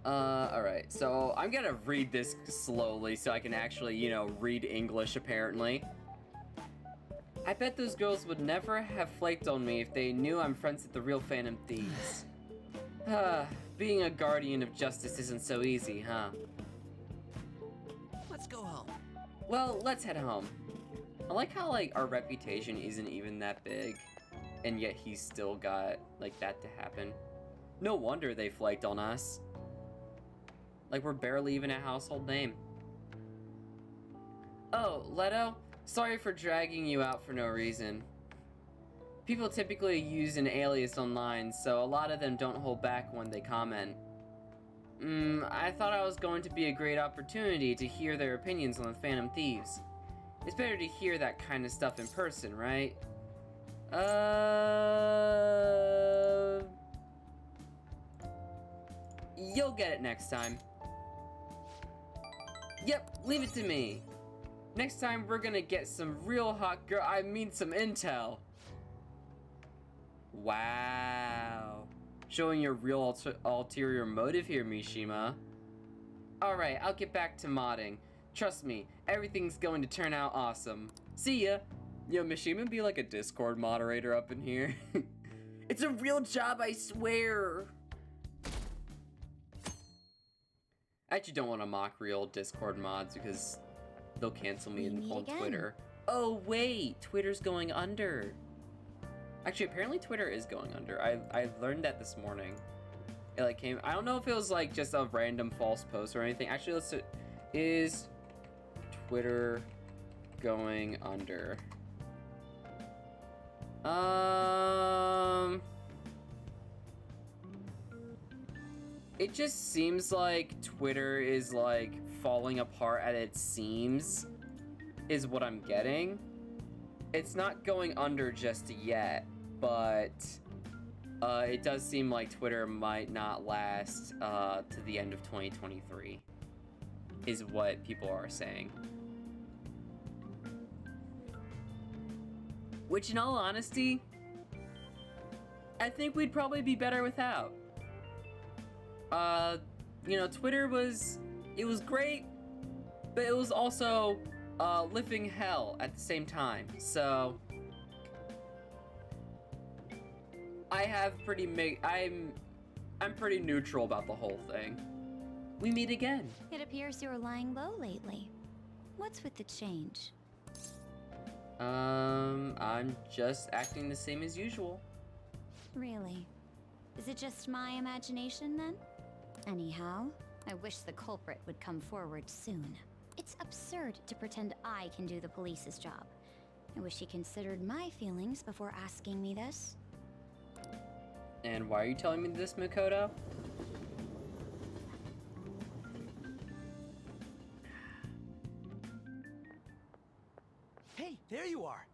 Alright, so I'm gonna read this slowly so I can actually, you know, read English apparently. I bet those girls would never have flaked on me if they knew I'm friends with the real Phantom Thieves. Being a guardian of justice isn't so easy, huh? Let's go home. Well, let's head home. I like how, like, our reputation isn't even that big, and yet he's still got, like, that to happen. No wonder they flaked on us. Like, we're barely even a household name. Oh, Leto? Sorry for dragging you out for no reason. People typically use an alias online, so a lot of them don't hold back when they comment. I thought I was going to be a great opportunity to hear their opinions on the Phantom Thieves. It's better to hear that kind of stuff in person, right? You'll get it next time. Yep, leave it to me. Next time we're gonna get some real hot some intel. Wow. Showing your real ulterior motive here, Mishima. Alright, I'll get back to modding. Trust me, everything's going to turn out awesome. See ya! Yo, Mishima be like a Discord moderator up in here. It's a real job, I swear! I actually don't want to mock real Discord mods because they'll cancel me on Twitter. Oh wait, Twitter's going under. Actually, apparently Twitter is going under. I learned that this morning. It like came. I don't know if it was like just a random false post or anything. Actually, let's see. Is Twitter going under? It just seems like Twitter is like falling apart at its seams, is what I'm getting. It's not going under just yet, but it does seem like Twitter might not last to the end of 2023, is what people are saying. Which, in all honesty, I think we'd probably be better without. You know, Twitter was great, but it was also living hell at the same time. So I have I'm pretty neutral about the whole thing. We meet again. It appears you're lying low lately. What's with the change? I'm just acting the same as usual. Really? Is it just my imagination then? Anyhow, I wish the culprit would come forward soon. It's absurd to pretend I can do the police's job. I wish he considered my feelings before asking me this. And why are you telling me this, Makoto? Hey, there you are.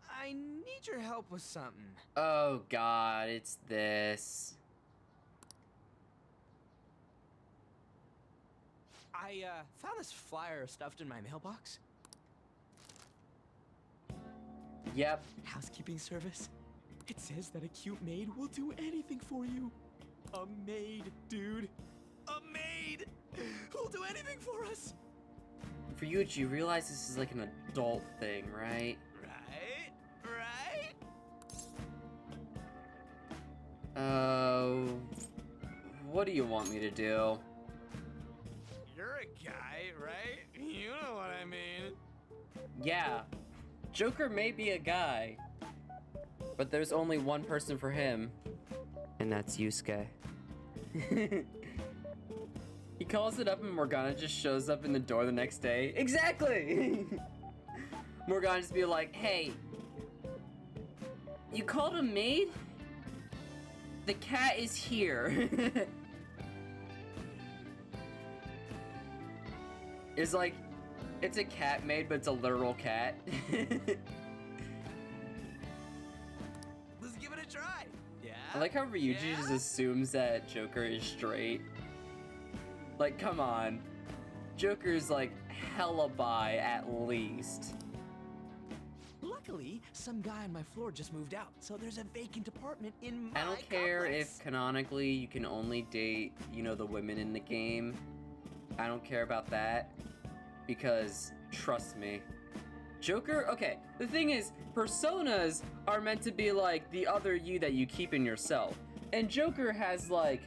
I need your help with something. Oh god, it's this. I found this flyer stuffed in my mailbox. Yep. Housekeeping service. It says that a cute maid will do anything for you. A maid, dude. A maid! Who'll do anything for us. Ryuji, you realize this is like an adult thing, right? Right? What do you want me to do? You're a guy, right? You know what I mean. Yeah, Joker may be a guy, but there's only one person for him, and that's Yusuke. He calls it up and Morgana just shows up in the door the next day. Exactly! Morgana just be like, hey, you called a maid? The cat is here. It's like, it's a cat maid, but it's a literal cat. Let's give it a try. Yeah. I like how Ryuji just assumes that Joker is straight. Like, come on. Joker's like hella bi at least. Luckily, some guy on my floor just moved out, so there's a vacant apartment in my I don't care complex. if canonically you can only date, you know, the women in the game. I don't care about that. Because, trust me. Joker, okay, the thing is, personas are meant to be like the other you that you keep in yourself. And Joker has like,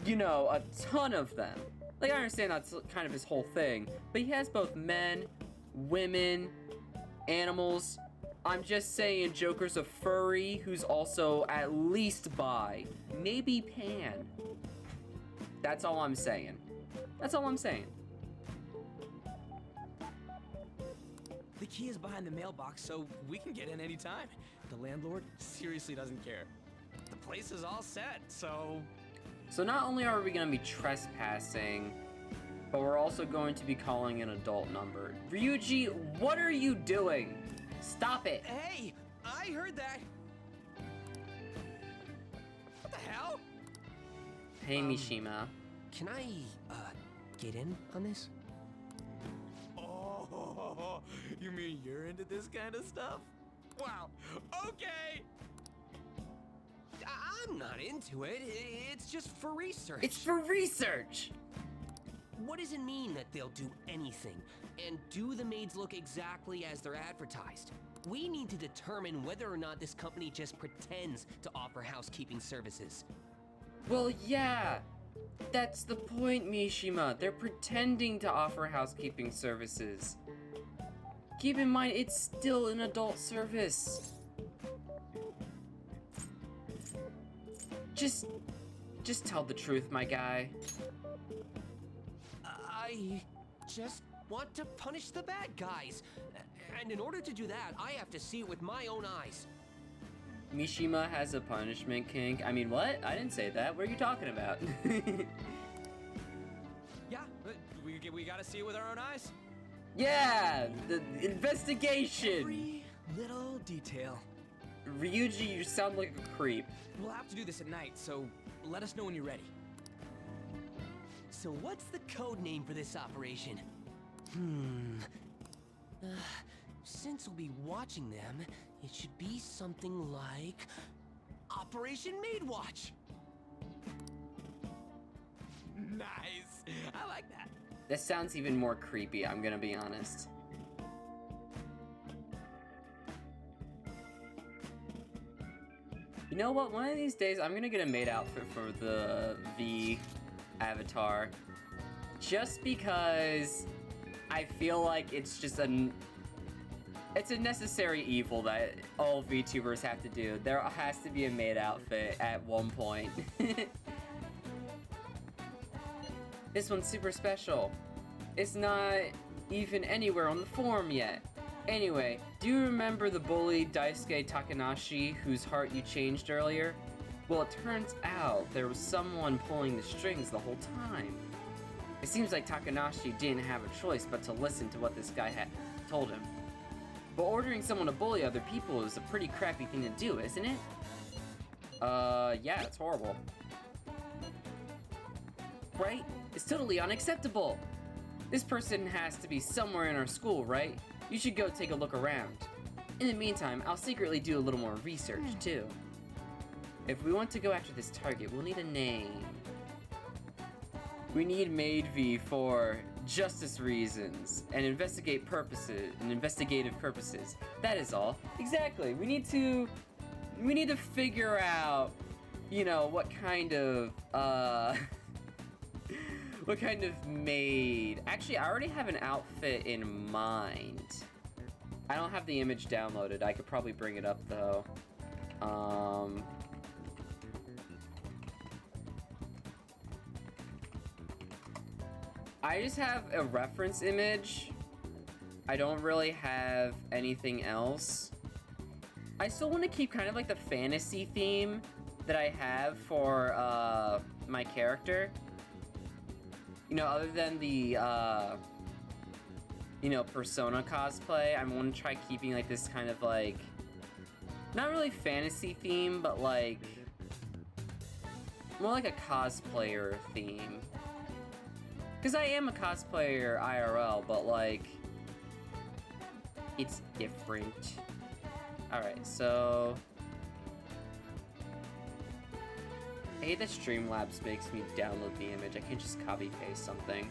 you know, a ton of them. Like, I understand that's kind of his whole thing, but he has both men, women, animals. I'm just saying Joker's a furry who's also at least bi. Maybe pan. That's all I'm saying. That's all I'm saying. The key is behind the mailbox, so we can get in anytime. The landlord seriously doesn't care. The place is all set, so... So not only are we going to be trespassing, but we're also going to be calling an adult number. Ryuji, what are you doing? Stop it. Hey! I heard that! What the hell? Hey, Mishima. Can I, get in on this? Oh, you mean you're into this kind of stuff? Wow, okay! I'm not into it. It's just for research. It's for research. What does it mean that they'll do anything? And do the maids look exactly as they're advertised? We need to determine whether or not this company just pretends to offer housekeeping services. Well, yeah. That's the point, Mishima. They're pretending to offer housekeeping services. Keep in mind, it's still an adult service. Just tell the truth, my guy. I just want to punish the bad guys. And in order to do that, I have to see it with my own eyes. Mishima has a punishment kink. I mean, what? I didn't say that. What are you talking about? Yeah, we gotta see it with our own eyes. Yeah, the investigation. Every little detail. Ryuji, you sound like a creep. We'll have to do this at night, so let us know when you're ready. So what's the code name for this operation? Since we'll be watching them, it should be something like Operation Maid Watch. Nice. I like that. That sounds even more creepy, I'm gonna be honest. You know what? One of these days, I'm gonna get a maid outfit for the V avatar. Just because I feel like it's just it's a necessary evil that all VTubers have to do. There has to be a maid outfit at one point. This one's super special. It's not even anywhere on the forum yet. Anyway, do you remember the bully Daisuke Takanashi whose heart you changed earlier? Well, it turns out there was someone pulling the strings the whole time. It seems like Takanashi didn't have a choice but to listen to what this guy had told him. But ordering someone to bully other people is a pretty crappy thing to do, isn't it? Yeah, it's horrible. Right? It's totally unacceptable. This person has to be somewhere in our school, right? You should go take a look around. In the meantime, I'll secretly do a little more research, too. If we want to go after this target, we'll need a name. We need Maid V for justice reasons and investigative purposes. That is all. Exactly. We need to figure out, you know, what kind of what kind of maid. Actually, I already have an outfit in mind. I don't have the image downloaded. I could probably bring it up though. I just have a reference image. I don't really have anything else. I still want to keep kind of like the fantasy theme that I have for my character. You know, other than the you know, Persona cosplay, I want to try keeping like this kind of like, not really fantasy theme, but like more like a cosplayer theme. Because I am a cosplayer IRL, but like, it's different. Alright, so I hate that Streamlabs makes me download the image. I can't just copy paste something.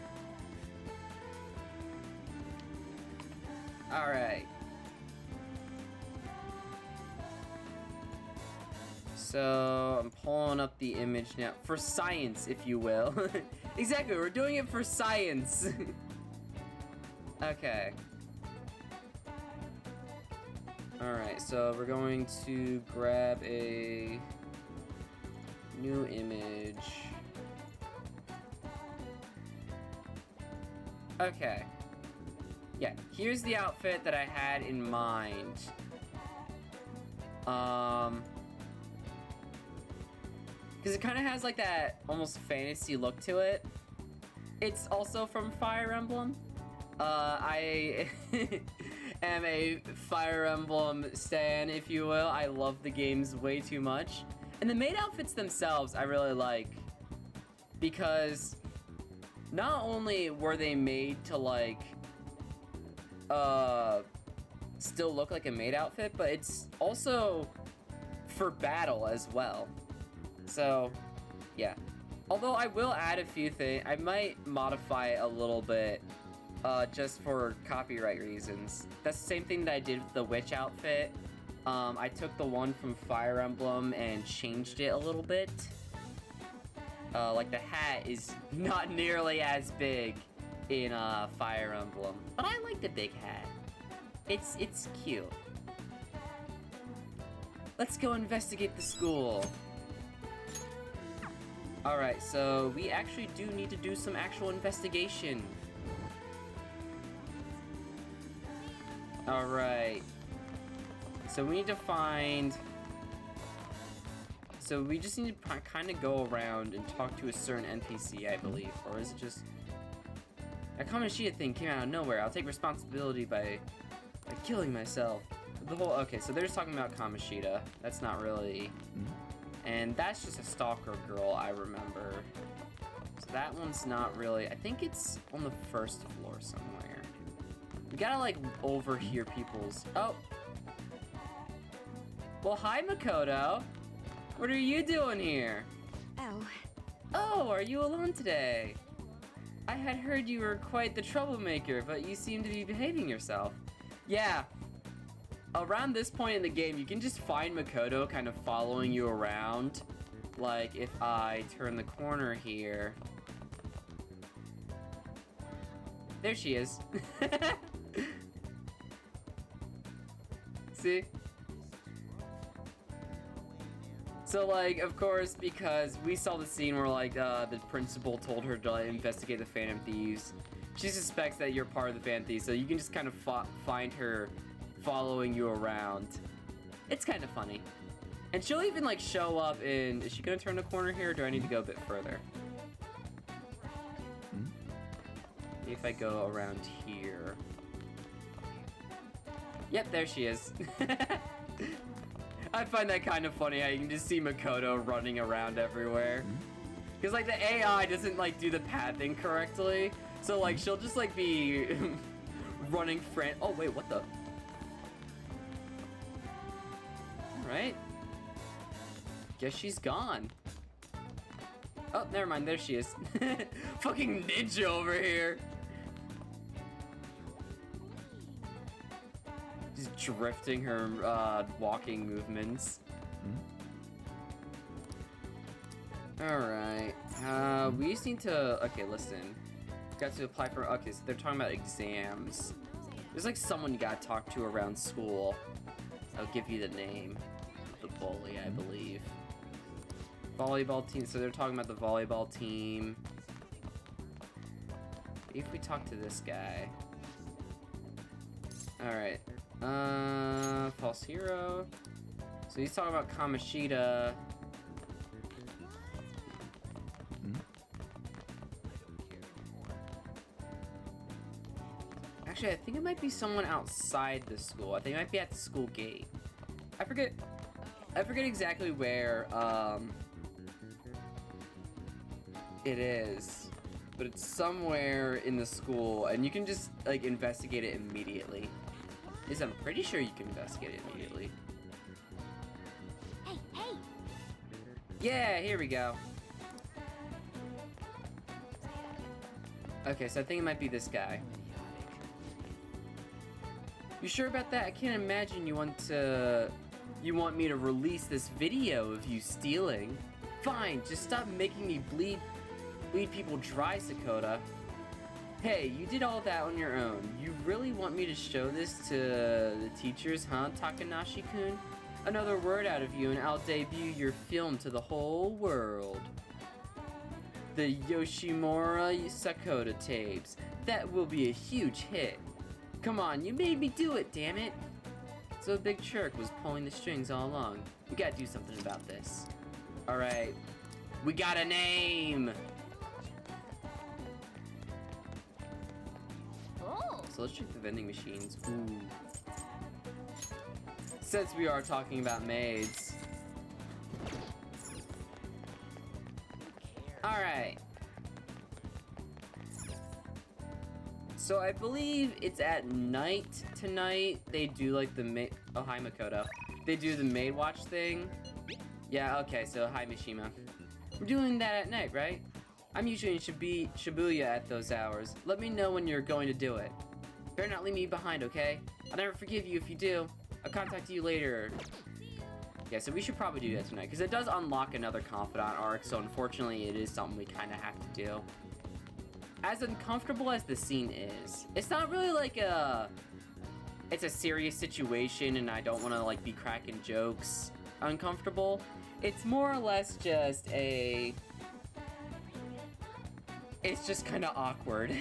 Alright. So I'm pulling up the image now for science, if you will. Exactly, we're doing it for science. Okay. Alright, so we're going to grab a new image. Okay. Yeah, here's the outfit that I had in mind. Because it kind of has like that almost fantasy look to it. It's also from Fire Emblem. I am a Fire Emblem stan, if you will. I love the games way too much. And the maid outfits themselves I really like. Because not only were they made to like still look like a maid outfit, but it's also for battle as well. So, yeah. Although I will add a few things. I might modify it a little bit just for copyright reasons. That's the same thing that I did with the witch outfit. I took the one from Fire Emblem and changed it a little bit. Like the hat is not nearly as big in Fire Emblem, but I like the big hat. It's cute. Let's go investigate the school. Alright, so we actually do need to do some actual investigation. Alright. So we need to find... So we just need to kind of go around and talk to a certain NPC, I believe. Or is it just... A Kamoshida thing came out of nowhere. I'll take responsibility by killing myself. The whole... Okay, so they're just talking about Kamoshida. That's not really... And that's just a stalker girl, I remember. So that one's not really... I think it's on the first floor somewhere. We gotta, like, overhear people's... Oh! Well, hi, Makoto! What are you doing here? Oh. Oh, are you alone today? I had heard you were quite the troublemaker, but you seem to be behaving yourself. Yeah. Around this point in the game, you can just find Makoto kind of following you around. Like, if I turn the corner here. There she is. See? So, like, of course, because we saw the scene where, like, the principal told her to investigate the Phantom Thieves. She suspects that you're part of the Phantom Thieves, so you can just kind of find her following you around. It's kind of funny. And she'll even, like, show up in... Is she gonna turn the corner here, or do I need to go a bit further? Maybe if I go around here... Yep, there she is. I find that kind of funny how you can just see Makoto running around everywhere. Because, like, the AI doesn't, like, do the pathing correctly. So, like, she'll just, like, be running Oh, wait, what the... Alright. Guess she's gone. Oh, never mind, there she is. Fucking ninja over here. drifting her walking movements. Alright. We just need to... Okay, listen. Got to apply for... Okay, so they're talking about exams. There's like someone you gotta talk to around school. I'll give you the name of the bully, I believe. Volleyball team. So they're talking about the volleyball team. If we talk to this guy. Alright. False hero. So he's talking about Kamoshida. Actually, I think it might be someone outside the school. I think it might be at the school gate. I forget exactly where it is, but it's somewhere in the school, and you can just like investigate it immediately. At least I'm pretty sure you can investigate it immediately. Hey, hey! Yeah, here we go. Okay, so I think it might be this guy. You sure about that? I can't imagine you want me to release this video of you stealing. Fine, just stop making me bleed people dry, Sakota. Hey, you did all that on your own. You really want me to show this to the teachers, huh, Takanashi-kun? Another word out of you and I'll debut your film to the whole world. The Yoshimura Sakota tapes. That will be a huge hit. Come on, you made me do it, damn it! So Big Chirk was pulling the strings all along. We gotta do something about this. Alright. We got a name! Oh! So let's check the vending machines. Ooh. Since we are talking about maids. Alright. So I believe it's at night tonight. They do like the maid. Oh, hi Makoto. They do the maid watch thing. Yeah, okay, so hi Mishima. We're doing that at night, right? I'm usually in Shibuya at those hours. Let me know when you're going to do it. Better not leave me behind, okay? I'll never forgive you if you do. I'll contact you later. Yeah, so we should probably do that tonight, because it does unlock another Confidant arc, so unfortunately it is something we kind of have to do. As uncomfortable as the scene is, it's not really like it's a serious situation and I don't want to like be cracking jokes uncomfortable. It's more or less just it's just kind of awkward.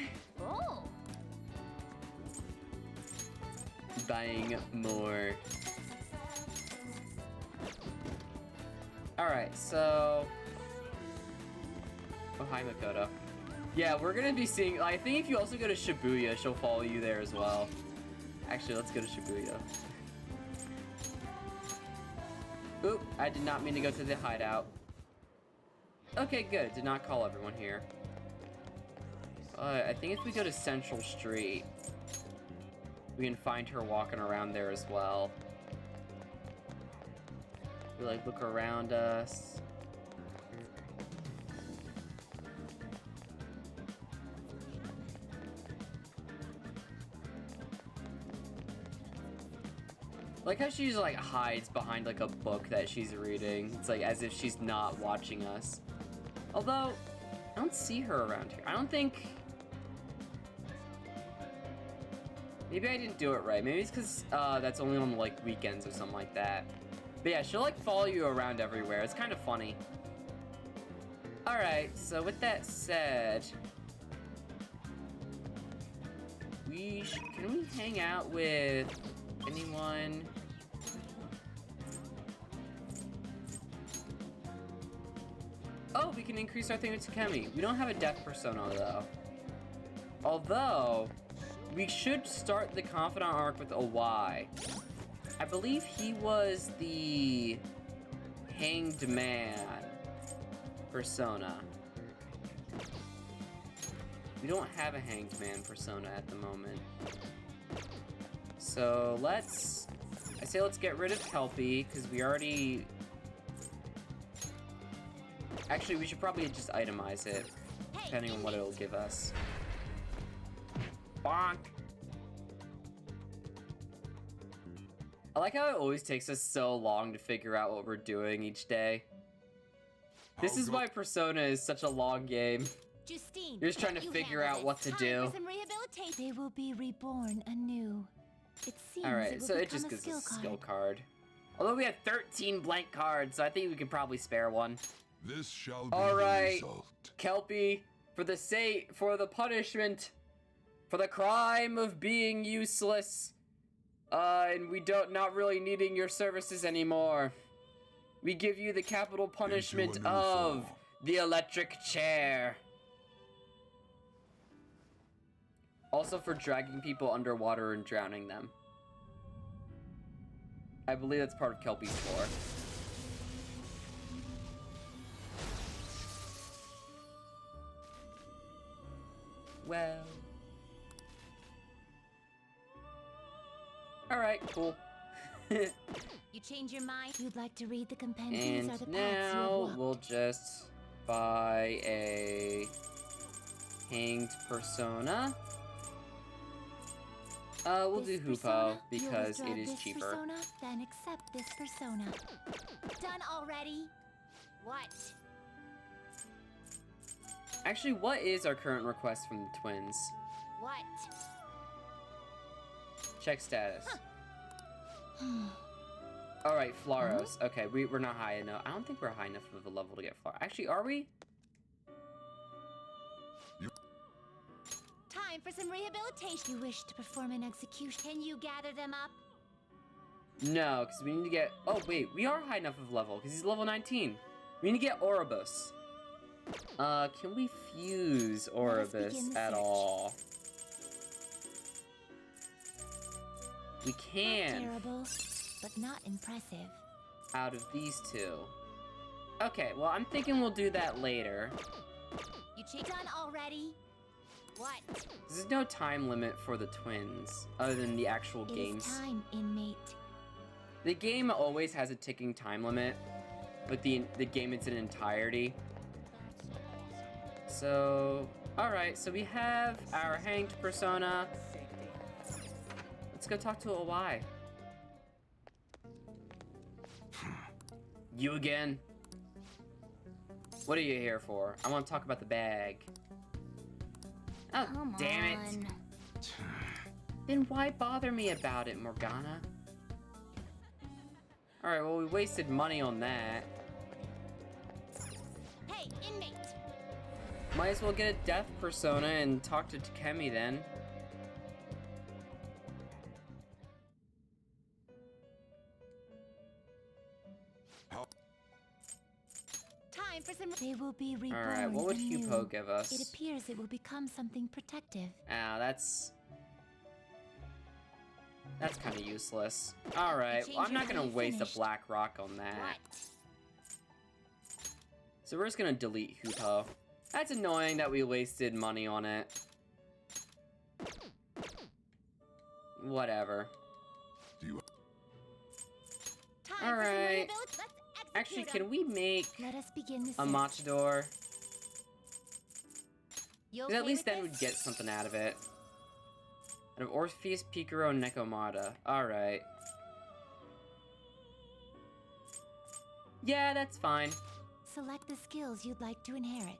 Oh! Buying more. Alright, so... Oh, hi Makoto. Yeah, we're gonna be seeing... I think if you also go to Shibuya, she'll follow you there as well. Actually, let's go to Shibuya. Oop, I did not mean to go to the hideout. Okay, good. Did not call everyone here. I think if we go to Central Street, we can find her walking around there as well. We like look around us. Like how she just like hides behind like a book that she's reading. It's like as if she's not watching us. Although, I don't see her around here. I don't think... Maybe I didn't do it right. Maybe it's because that's only on like weekends or something like that. But yeah, she'll like follow you around everywhere. It's kind of funny. Alright, so with that said... Can we hang out with anyone? Oh, we can increase our thing with Takemi. We don't have a death persona though. Although, we should start the Confidant arc with Owai. I believe he was the Hanged Man persona. We don't have a Hanged Man persona at the moment. So I say let's get rid of Kelpie, because we already... Actually, we should probably just itemize it, depending on what it'll give us. Bonk! I like how it always takes us so long to figure out what we're doing each day. This is why Persona is such a long game. Justine, You're just trying to you figure handle out what this. to Time do. for some rehabilitation. They will be reborn anew. It seems Alright, so it just gives us a skill card. Although we have 13 blank cards, so I think we could probably spare one. This shall be All the right. result. Kelpie, for the punishment, for the crime of being useless, and not really needing your services anymore, we give you the capital punishment Into a new of form. the electric chair. Also for dragging people underwater and drowning them. I believe that's part of Kelpie's lore. Well. Alright, cool. You change your mind? You'd like to read the compendiums or And the paths you have now walked? we'll just buy a hanged persona. We'll This do Hoopo persona? You'll because withdraw it is this cheaper. Persona? Then accept this persona. Done already? What? Actually, what is our current request from the twins? What? Check status. Alright, Flaros. Okay, we're not high enough. I don't think we're high enough of a level to get Flaros. Actually, are we? Time for some rehabilitation. You wish to perform an execution. Can you gather them up? No, because we need to get... Oh, wait, we are high enough of level, because he's level 19. We need to get Oribus. Can we fuse Let us begin Oribus the at search. all? We Not can, terrible, but not impressive. out of these two. Okay, well, I'm thinking we'll do that later. You done already? What? There's no time limit for the twins, other than the actual It games. is time, inmate. The game always has a ticking time limit, but the game in its entirety. So, alright, so we have our hanged persona. Let's go talk to a Y. You again? What are you here for? I want to talk about the bag. Oh, Come damn it. on. Then why bother me about it, Morgana? Alright, well, we wasted money on that. Hey, inmate! Might as well get a death persona and talk to Takemi then. Time for some. They will be reborn. Alright, what would anew. Hupo give It us? appears it will become something protective. Ah, that's kind of useless. Alright, change well, I'm your not gonna mind waste finished. a black rock on that. What? So we're just gonna delete Hupo. That's annoying that we wasted money on it. Whatever. Time All for some right. rehabilitation. Let's execute Actually, 'em. can we make Let us begin the a search. Matador? You 'Cause at okay least with then this? we'd get something out of it. Out of Orpheus, Picaro, and Nekomata. Alright. Yeah, that's fine. Select the skills you'd like to inherit.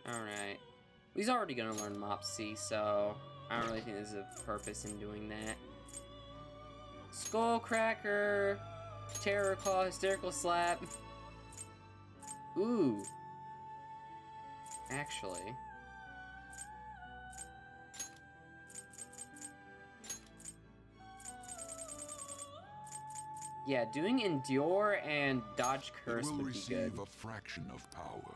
Alright. He's already gonna learn Mopsy, so I don't really think there's a purpose in doing that. Skullcracker, Terror Claw, Hysterical Slap. Ooh. Actually. Yeah, doing Endure and Dodge It Curse will would be good. receive a fraction of power.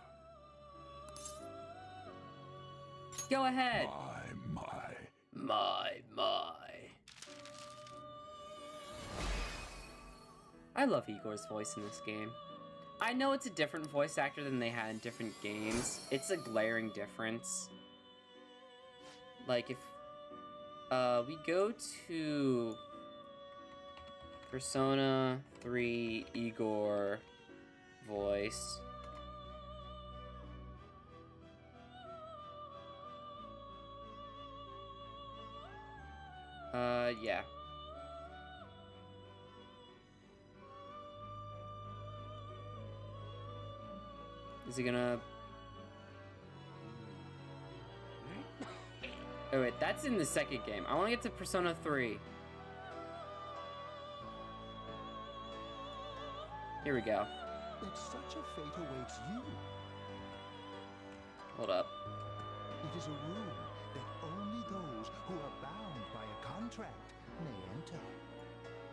Go ahead. My. I love Igor's voice in this game. I know it's a different voice actor than they had in different games. It's a glaring difference. Like, if we go to Persona 3 Igor voice. Yeah. Is he gonna... Oh wait, that's in the second game. I want to get to Persona 3. Here we go. That such a fate awaits you. Hold up. It is a rule that only those who are bound by a contract may enter.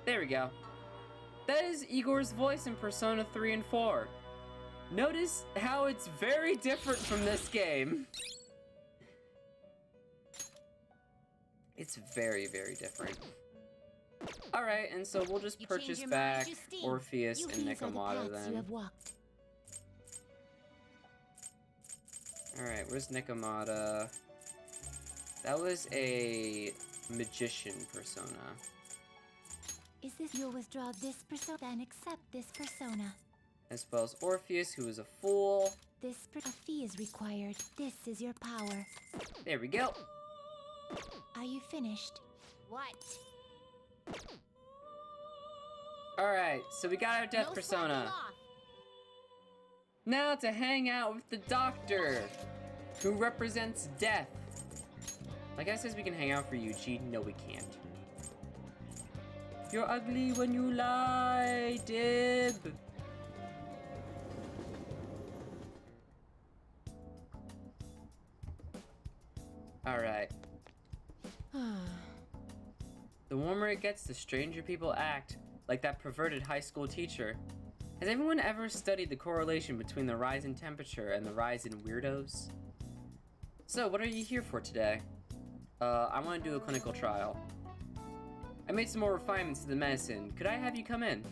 There we go. That is Igor's voice in Persona 3 and 4. Notice how it's very different from this game. It's very, very different. Alright, and so we'll just purchase back Orpheus and Nekomata then. Alright, where's Nekomata? That was a magician persona. Is this you'll withdraw this persona and accept this persona? As well as Orpheus, who is a fool. A fee is required. This is your power. There we go. Are you finished? What? Alright, so we got our death persona. Now to hang out with the doctor, who represents death. Like I says, we can hang out for Eugene. No, we can't. You're ugly when you lie, Dib. Alright. The warmer it gets, the stranger people act, like that perverted high school teacher. Has anyone ever studied the correlation between the rise in temperature and the rise in weirdos? So, what are you here for today? I want to do a clinical trial. I made some more refinements to the medicine. Could I have you come in?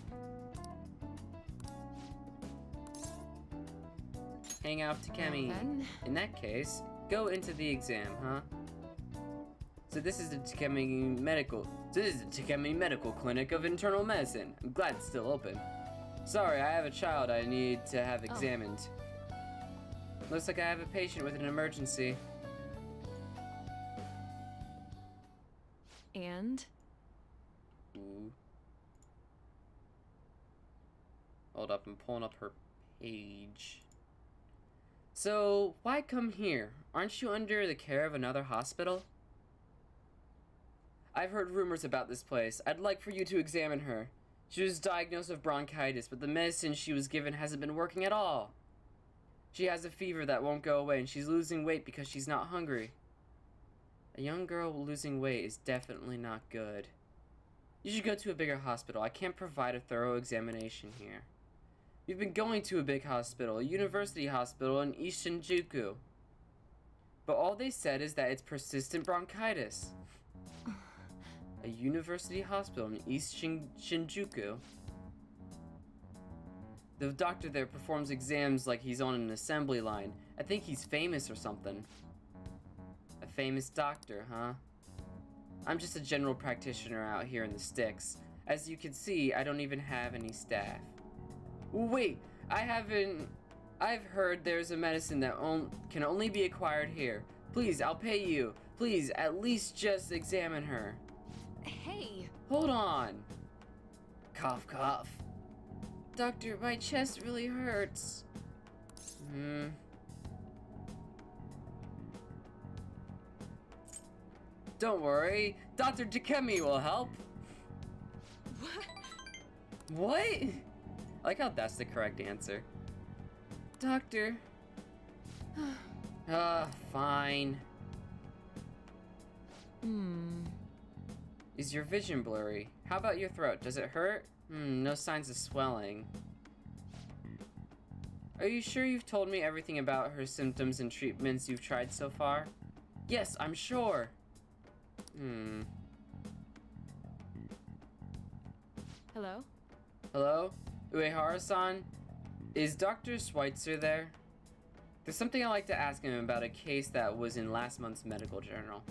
Hang out to Takemi. In that case, go into the exam, huh? So this is the Takemi Medical Clinic of Internal Medicine. I'm glad it's still open. Sorry, I have a child I need to have examined. Looks like I have a patient with an emergency. And? Ooh. Hold up, I'm pulling up her page. So, why come here? Aren't you under the care of another hospital? I've heard rumors about this place. I'd like for you to examine her. She was diagnosed with bronchitis, but the medicine she was given hasn't been working at all. She has a fever that won't go away, and she's losing weight because she's not hungry. A young girl losing weight is definitely not good. You should go to a bigger hospital. I can't provide a thorough examination here. We've been going to a big hospital, a university hospital in East Shinjuku. But all they said is that it's persistent bronchitis. A university hospital in East Shinjuku. The doctor there performs exams like he's on an assembly line. I think he's famous or something. A famous doctor, huh? I'm just a general practitioner out here in the sticks. As you can see, I don't even have any staff. Wait, I've heard there's a medicine that can only be acquired here. Please, I'll pay you. Please, at least just examine her. Hey! Hold on. Cough, cough. Doctor, my chest really hurts. Don't worry, Dr. Takemi will help. What? I like how that's the correct answer. Doctor. Fine. Is your vision blurry? How about your throat? Does it hurt? No signs of swelling. Are you sure you've told me everything about her symptoms and treatments you've tried so far? Yes, I'm sure. Hello? Hello? Uehara-san? Is Dr. Schweitzer there? There's something I'd like to ask him about a case that was in last month's medical journal.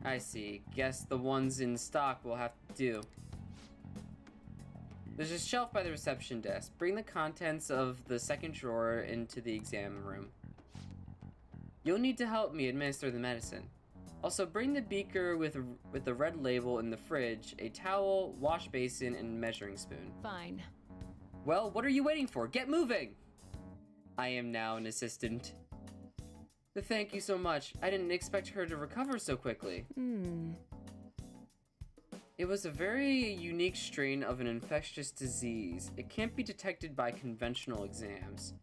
I see. Guess the ones in stock will have to do. There's a shelf by the reception desk. Bring the contents of the second drawer into the exam room. You'll need to help me administer the medicine. Also, bring the beaker with the red label in the fridge, a towel, wash basin, and measuring spoon. Fine. Well, what are you waiting for? Get moving! I am now an assistant. Thank you so much. I didn't expect her to recover so quickly. It was a very unique strain of an infectious disease. It can't be detected by conventional exams.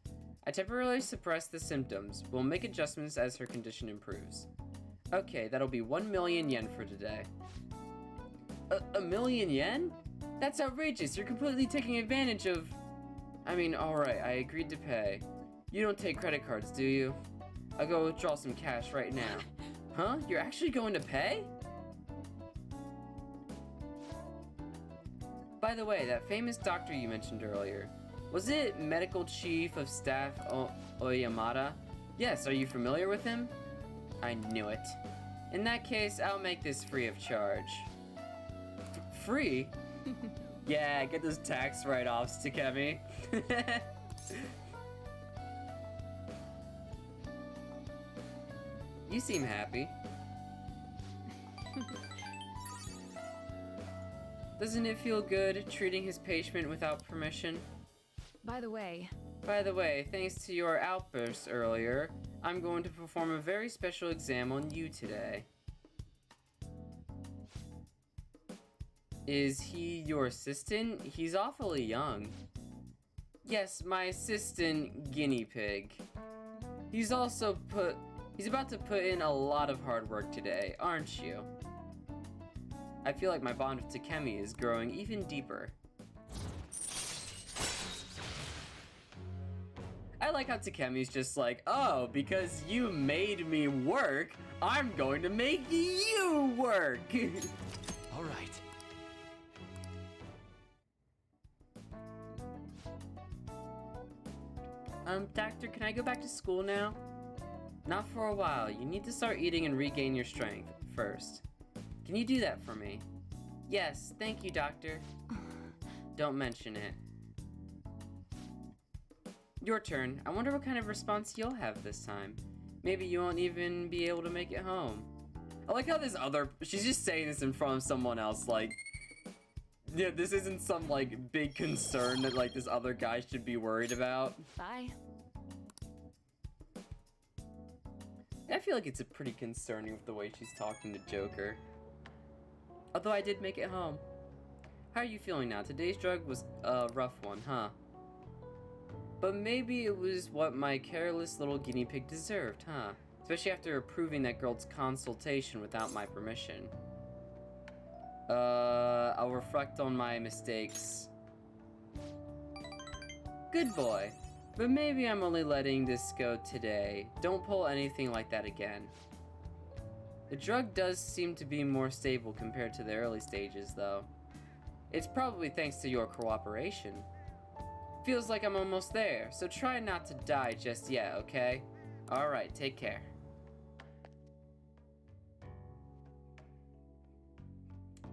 I temporarily suppressed the symptoms. We'll make adjustments as her condition improves. Okay, that'll be 1 million yen for today. A million yen? That's outrageous. You're completely taking advantage of... I mean, alright, I agreed to pay. You don't take credit cards, do you? I'll go withdraw some cash right now. Huh? You're actually going to pay? By the way, that famous doctor you mentioned earlier, was it Medical Chief of Staff Oyamada? Yes, are you familiar with him? I knew it. In that case, I'll make this free of charge. Free? Yeah, get those tax write-offs, Takemi. You seem happy. Doesn't it feel good treating his patient without permission? By the way, thanks to your outburst earlier, I'm going to perform a very special exam on you today. Is he your assistant? He's awfully young. Yes, my assistant, Guinea Pig. He's about to put in a lot of hard work today, aren't you? I feel like my bond with Takemi is growing even deeper. I like how Takemi's just like, oh, because you made me work, I'm going to make you work! All right. Doctor, can I go back to school now? Not for a while. You need to start eating and regain your strength first. Can you do that for me? Yes, thank you, Doctor. Don't mention it. Your turn. I wonder what kind of response you'll have this time. Maybe you won't even be able to make it home. I like how she's just saying this in front of someone else, like, yeah, this isn't some, like, big concern that, like, this other guy should be worried about. bye. I feel like it's a pretty concerning with the way she's talking to Joker. Although I did make it home. How are you feeling now? Today's drug was a rough one, huh? But maybe it was what my careless little guinea pig deserved, huh? Especially after approving that girl's consultation without my permission. I'll reflect on my mistakes. Good boy. But maybe I'm only letting this go today. Don't pull anything like that again. The drug does seem to be more stable compared to the early stages, though. It's probably thanks to your cooperation. Feels like I'm almost there, so try not to die just yet, okay? Alright, take care.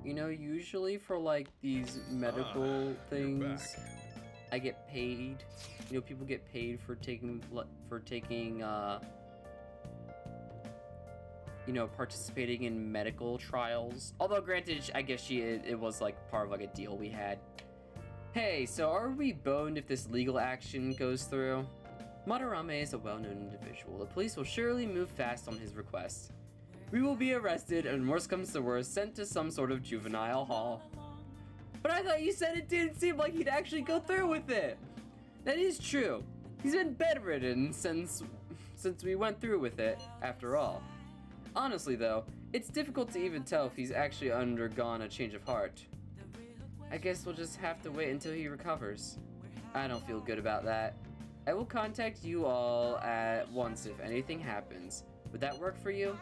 You know, usually for like these medical things, I get paid. You know, people get paid for taking you know, participating in medical trials. Although granted, I guess it was like part of like a deal we had. Hey, so are we boned if this legal action goes through? Madarame is a well-known individual. The police will surely move fast on his request. We will be arrested and worst comes to worst, sent to some sort of juvenile hall. But I thought you said it didn't seem like he'd actually go through with it. That is true. He's been bedridden since we went through with it, after all. Honestly though, it's difficult to even tell if he's actually undergone a change of heart. I guess we'll just have to wait until he recovers. I don't feel good about that. I will contact you all at once if anything happens. Would that work for you?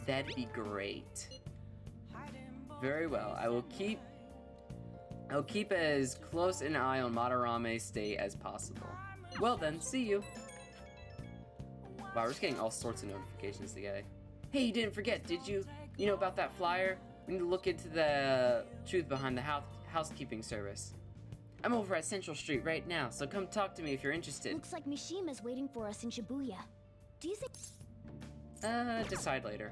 That'd be great. Very well. I'll keep as close an eye on Madarame's state as possible. Well then, see you. Wow, we're just getting all sorts of notifications today. Hey, you didn't forget, did you? You know about that flyer? We need to look into the truth behind the housekeeping service. I'm over at Central Street right now, so come talk to me if you're interested. Looks like Mishima's waiting for us in Shibuya. Do you think... Decide later.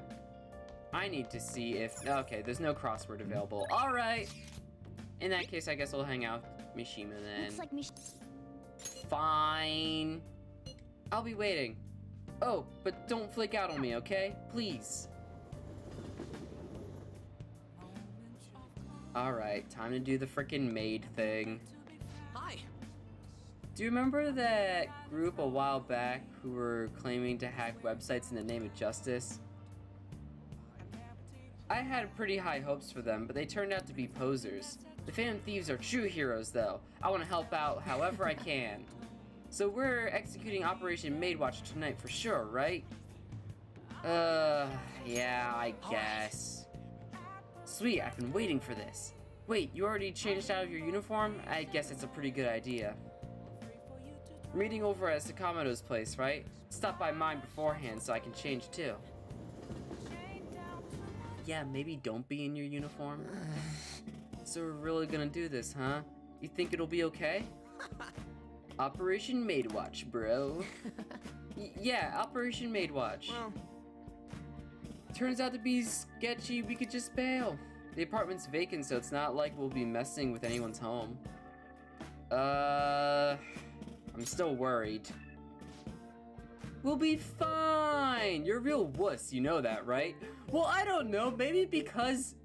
I need to see if... Okay, there's no crossword available. Alright! In that case, I guess I'll hang out with Mishima then. Looks like Fine. I'll be waiting. Oh, but don't flake out on me, okay? Please. Alright, time to do the frickin' maid thing. Hi. Do you remember that group a while back who were claiming to hack websites in the name of justice? I had pretty high hopes for them, but they turned out to be posers. The Phantom Thieves are true heroes, though. I want to help out however I can. So we're executing Operation Maidwatch tonight for sure, right? Yeah, I guess. Sweet, I've been waiting for this. Wait, you already changed out of your uniform? I guess it's a pretty good idea. I'm meeting over at Sakamoto's place, right? Stop by mine beforehand so I can change too. Yeah, maybe don't be in your uniform. So we're really gonna do this, huh? You think it'll be okay? Operation Maidwatch, bro. Yeah, Operation Maidwatch. Well, Turns out to be sketchy, we could just bail. The apartment's vacant, so it's not like we'll be messing with anyone's home. I'm still worried. We'll be fine! You're a real wuss, you know that, right? Well, I don't know, maybe because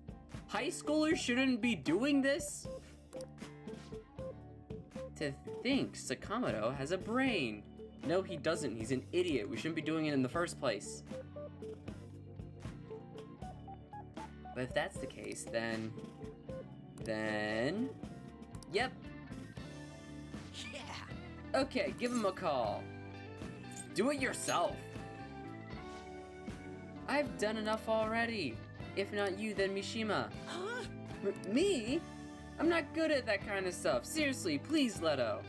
high schoolers shouldn't be doing this? To think Sakamoto has a brain. No, he doesn't. He's an idiot. We shouldn't be doing it in the first place. But if that's the case, then... Yep. yeah. Okay, give him a call. Do it yourself. I've done enough already. If not you, then Mishima. Huh? Me? I'm not good at that kind of stuff. Seriously, please, Leto.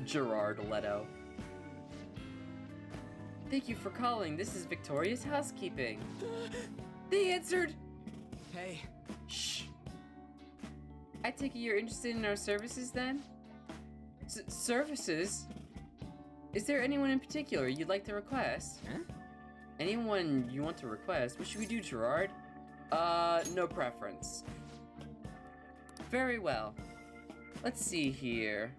Gerard Leto. Thank you for calling. This is Victoria's Housekeeping. They answered. Hey. Shh. I take it you're interested in our services then? Services? Is there anyone in particular you'd like to request? Huh? Anyone you want to request? What should we do, Gerard? No preference. Very well. Let's see here.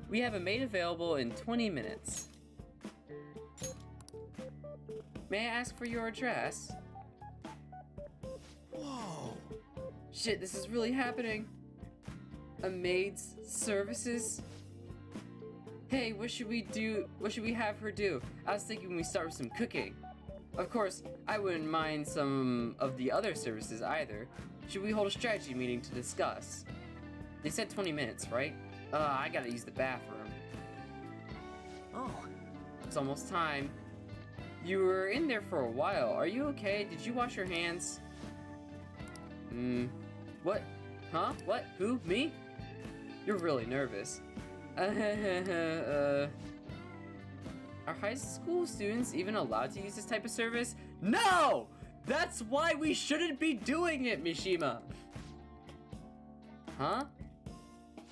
We have a maid available in 20 minutes. May I ask for your address? Whoa. Shit, this is really happening. A maid's services? Hey, what should we do? What should we have her do? I was thinking we start with some cooking. Of course, I wouldn't mind some of the other services either. Should we hold a strategy meeting to discuss? They said 20 minutes, right? I gotta use the bathroom. Oh. It's almost time. You were in there for a while. Are you okay? Did you wash your hands? What? Huh? What? Who? Me? You're really nervous. Are high school students even allowed to use this type of service? No! That's why we shouldn't be doing it, Mishima! Huh?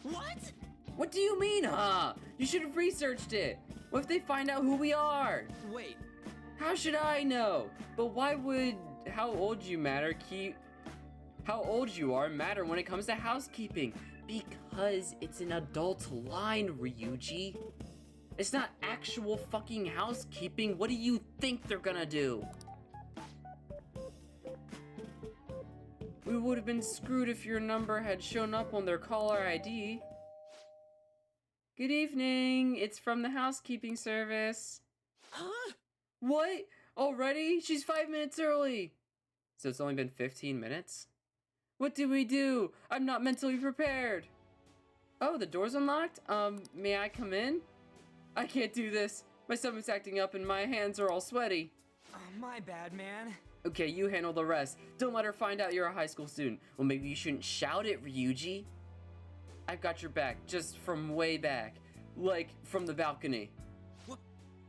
What? What do you mean, huh? You should have researched it! What if they find out who we are? Wait. How should I know? But why would how old you are matter when it comes to housekeeping? Because it's an adult line, Ryuji. It's not actual fucking housekeeping. What do you think they're gonna do? We would have been screwed if your number had shown up on their caller ID. Good evening. It's from the housekeeping service. Huh? What? Already? She's 5 minutes early. So it's only been 15 minutes? What do we do? I'm not mentally prepared. Oh, the door's unlocked? May I come in? I can't do this. My stomach's acting up and my hands are all sweaty. Oh, my bad, man. Okay, you handle the rest. Don't let her find out you're a high school student. Well, maybe you shouldn't shout it, Ryuji. I've got your back, just from way back. Like, from the balcony. What?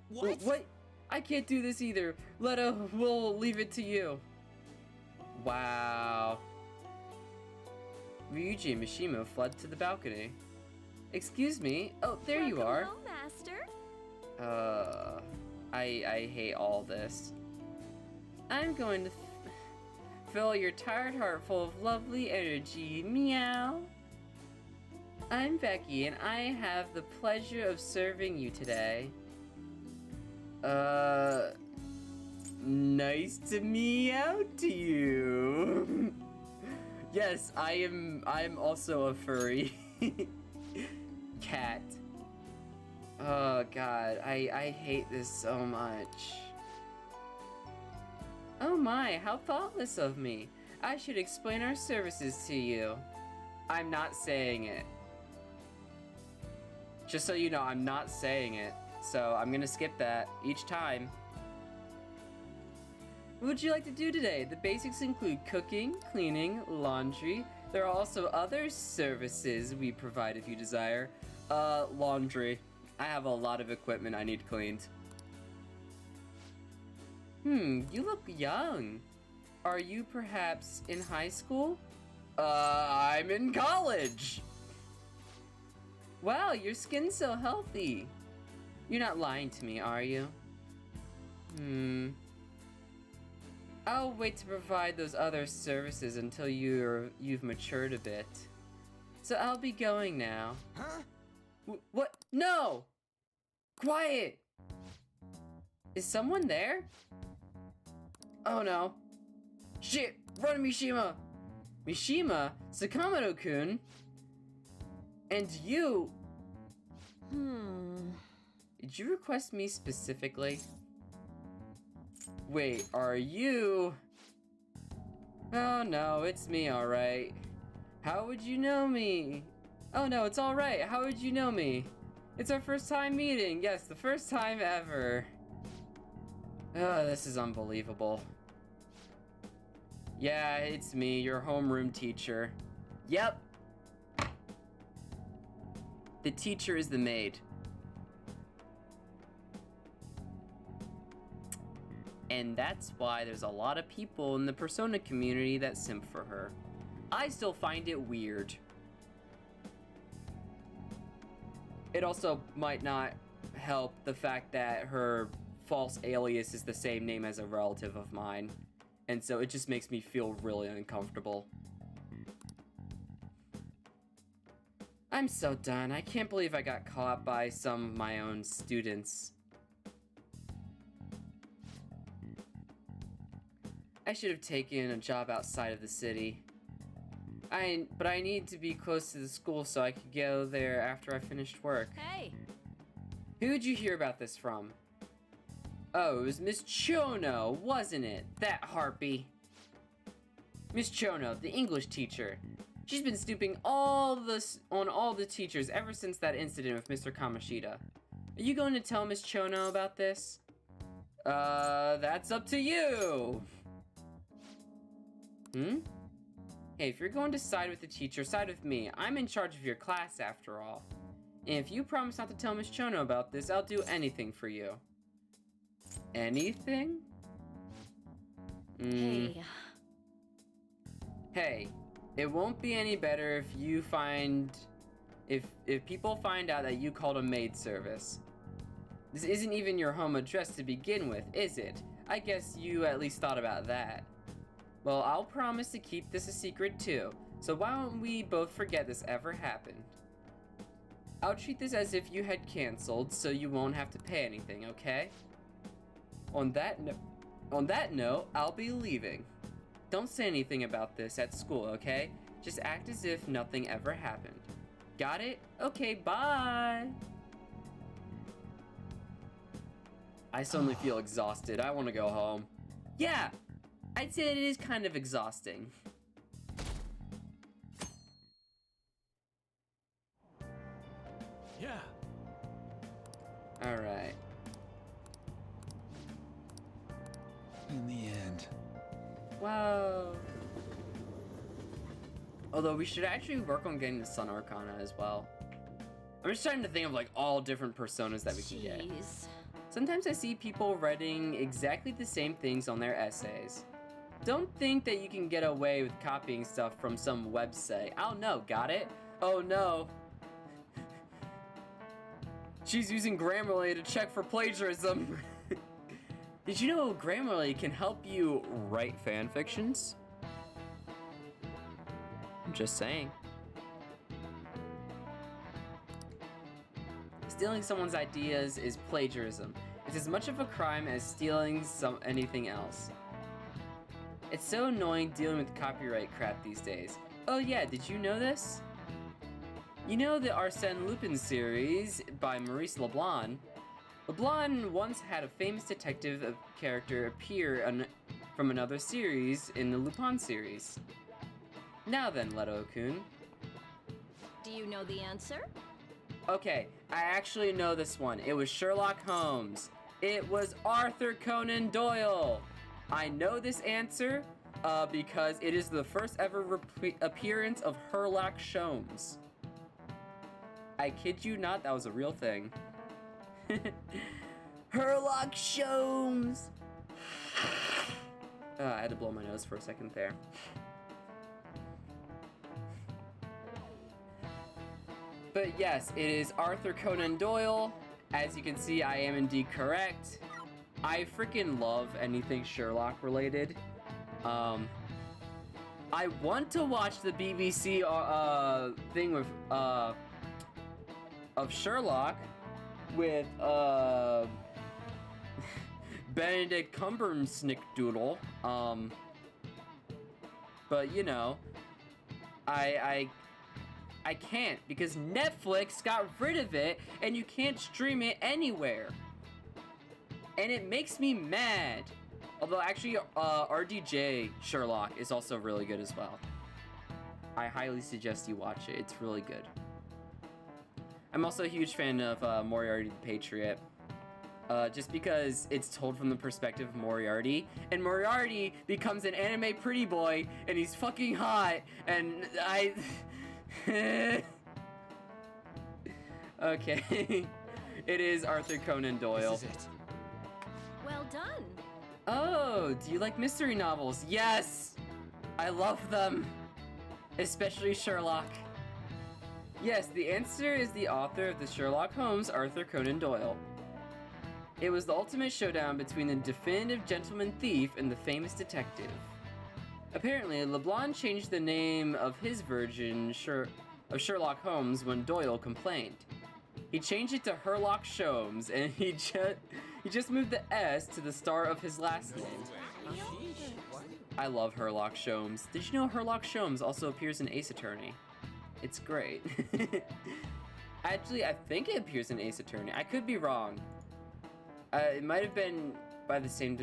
What? I can't do this either. We'll leave it to you. Wow. Ryuji and Mishima fled to the balcony. Excuse me. Oh, there you are. Welcome home, Master. I hate all this. I'm going to fill your tired heart full of lovely energy. Meow. I'm Becky, and I have the pleasure of serving you today. Nice to meow to you. Yes, I'm also a furry. Cat. Oh god, I hate this so much. Oh my, how thoughtless of me. I should explain our services to you. I'm not saying it. Just so you know, I'm not saying it. So I'm gonna skip that each time. What would you like to do today? The basics include cooking, cleaning, laundry. There are also other services we provide if you desire. Laundry. I have a lot of equipment I need cleaned. You look young. Are you perhaps in high school? I'm in college. Wow, your skin's so healthy. You're not lying to me, are you? I'll wait to provide those other services until you've matured a bit. So I'll be going now. Huh? What? No! Quiet! Is someone there? Oh no. Shit! Run, Mishima! Mishima? Sakamoto-kun? And you... Did you request me specifically? Wait, are you... Oh no, it's me, alright. How would you know me? Oh no, it's alright. How would you know me? It's our first time meeting. Yes, the first time ever. Oh, this is unbelievable. Yeah, it's me, your homeroom teacher. Yep. The teacher is the maid. And that's why there's a lot of people in the Persona community that simp for her. I still find it weird. It also might not help the fact that her false alias is the same name as a relative of mine. And so it just makes me feel really uncomfortable. I'm so done. I can't believe I got caught by some of my own students. I should have taken a job outside of the city. But I need to be close to the school so I could go there after I finished work. Hey! Who'd you hear about this from? Oh, it was Miss Chono, wasn't it? That harpy. Miss Chono, the English teacher. She's been snooping on all the teachers ever since that incident with Mr. Kamoshida. Are you going to tell Miss Chono about this? That's up to you! Hey, if you're going to side with the teacher, side with me. I'm in charge of your class after all. And if you promise not to tell Miss Chono about this, I'll do anything for you. Anything? Hey, it won't be any better if you if people find out that you called a maid service. This isn't even your home address to begin with, is it? I guess you at least thought about that. Well, I'll promise to keep this a secret too, so why don't we both forget this ever happened? I'll treat this as if you had canceled, so you won't have to pay anything, okay? On that note, I'll be leaving. Don't say anything about this at school, okay? Just act as if nothing ever happened. Got it? Okay, bye! I suddenly feel exhausted. I want to go home. Yeah! I'd say it is kind of exhausting. Yeah. Alright. In the end. Wow. Although we should actually work on getting the Sun Arcana as well. I'm just trying to think of like all different personas that we can get. Sometimes I see people writing exactly the same things on their essays. Don't think that you can get away with copying stuff from some website. Oh no, got it? Oh no. She's using Grammarly to check for plagiarism. Did you know Grammarly can help you write fan fictions? I'm just saying. Stealing someone's ideas is plagiarism. It's as much of a crime as stealing anything else. It's so annoying dealing with copyright crap these days. Oh yeah, did you know this? You know the Arsène Lupin series by Maurice Leblanc? Leblanc once had a famous detective character appear from another series in the Lupin series. Now then, Leto-kun. Do you know the answer? Okay, I actually know this one. It was Sherlock Holmes. It was Arthur Conan Doyle. I know this answer because it is the first ever appearance of Sherlock Holmes. I kid you not, that was a real thing. Sherlock Holmes. I had to blow my nose for a second there. But yes, it is Arthur Conan Doyle. As you can see, I am indeed correct. I freaking love anything Sherlock related. I want to watch the BBC thing with of Sherlock with Benedict Cumbersnickdoodle. But you know, I can't because Netflix got rid of it and you can't stream it anywhere. And it makes me mad. Although actually RDJ Sherlock is also really good as well. I highly suggest you watch it. It's really good. I'm also a huge fan of Moriarty the Patriot. Just because it's told from the perspective of Moriarty. And Moriarty becomes an anime pretty boy and he's fucking hot and I... Okay. It is Arthur Conan Doyle. This is it. Well done. Oh, do you like mystery novels? Yes! I love them. Especially Sherlock. Yes, the answer is the author of the Sherlock Holmes, Arthur Conan Doyle. It was the ultimate showdown between the definitive gentleman thief and the famous detective. Apparently, Leblanc changed the name of his version of Sherlock Holmes when Doyle complained. He changed it to Sherlock Holmes, and he just moved the S to the start of his last name. I love Sherlock Holmes. Did you know Sherlock Holmes also appears in Ace Attorney? It's great. Actually, I think it appears in Ace Attorney. I could be wrong. It might have been by the same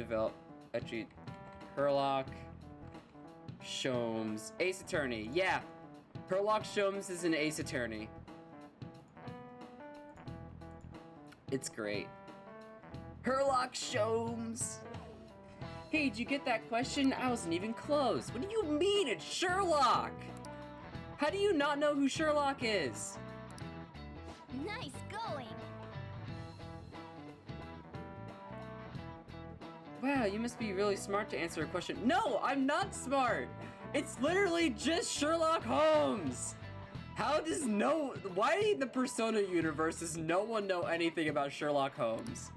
Actually, Sherlock Holmes. Ace Attorney, yeah. Sherlock Holmes is an Ace Attorney. It's great. Sherlock Holmes. Hey, did you get that question? I wasn't even close. What do you mean? It's Sherlock! How do you not know who Sherlock is? Nice going. Wow, you must be really smart to answer a question. No, I'm not smart! It's literally just Sherlock Holmes! Why in the Persona universe does no one know anything about Sherlock Holmes?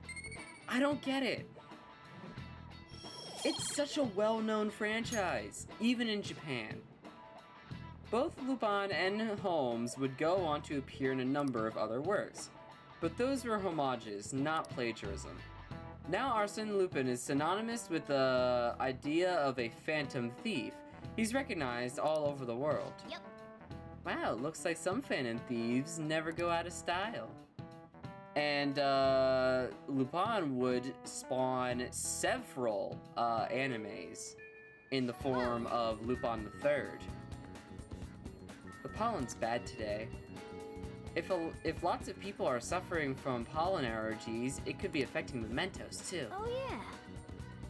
I don't get it. It's such a well-known franchise, even in Japan. Both Lupin and Holmes would go on to appear in a number of other works, but those were homages, not plagiarism. Now Arsène Lupin is synonymous with the idea of a phantom thief. He's recognized all over the world. Yep. Wow, looks like some phantom thieves never go out of style. And Lupin would spawn several animes in the form of Lupin III. The pollen's bad today. If lots of people are suffering from pollen allergies, it could be affecting the Mentos too. Oh yeah.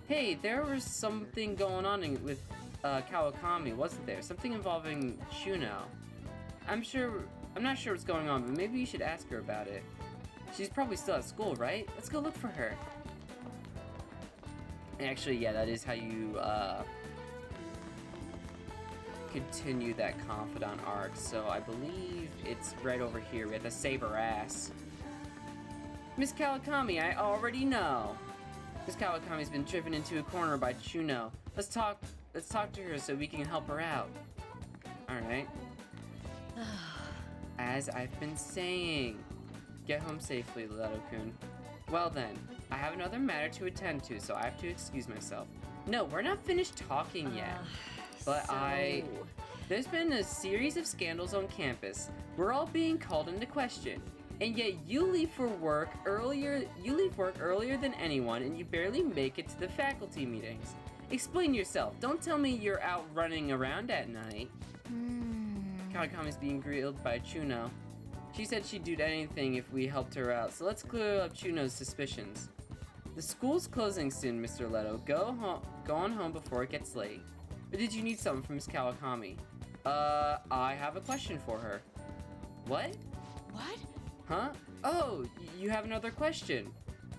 Hey, there was something going on with Kawakami, wasn't there? Something involving Shuno. I'm not sure what's going on, but maybe you should ask her about it. She's probably still at school, right? Let's go look for her. Actually, yeah, that is how you continue that confidant arc. So I believe it's right over here. We have to save her ass. Miss Kawakami, I already know. Miss Kawakami's been driven into a corner by Chuno. Let's talk to her so we can help her out. Alright. As I've been saying. Get home safely, Leto-kun. Well then, I have another matter to attend to, so I have to excuse myself. No, we're not finished talking yet. There's been a series of scandals on campus. We're all being called into question. And yet you leave work earlier than anyone, and you barely make it to the faculty meetings. Explain yourself. Don't tell me you're out running around at night. Kawakami's being grilled by Chuno. She said she'd do anything if we helped her out, so let's clear up Chuno's suspicions. The school's closing soon, Mr. Leto. Go on home before it gets late. Or did you need something from Miss Kawakami? I have a question for her. What? What? Huh? Oh, you have another question.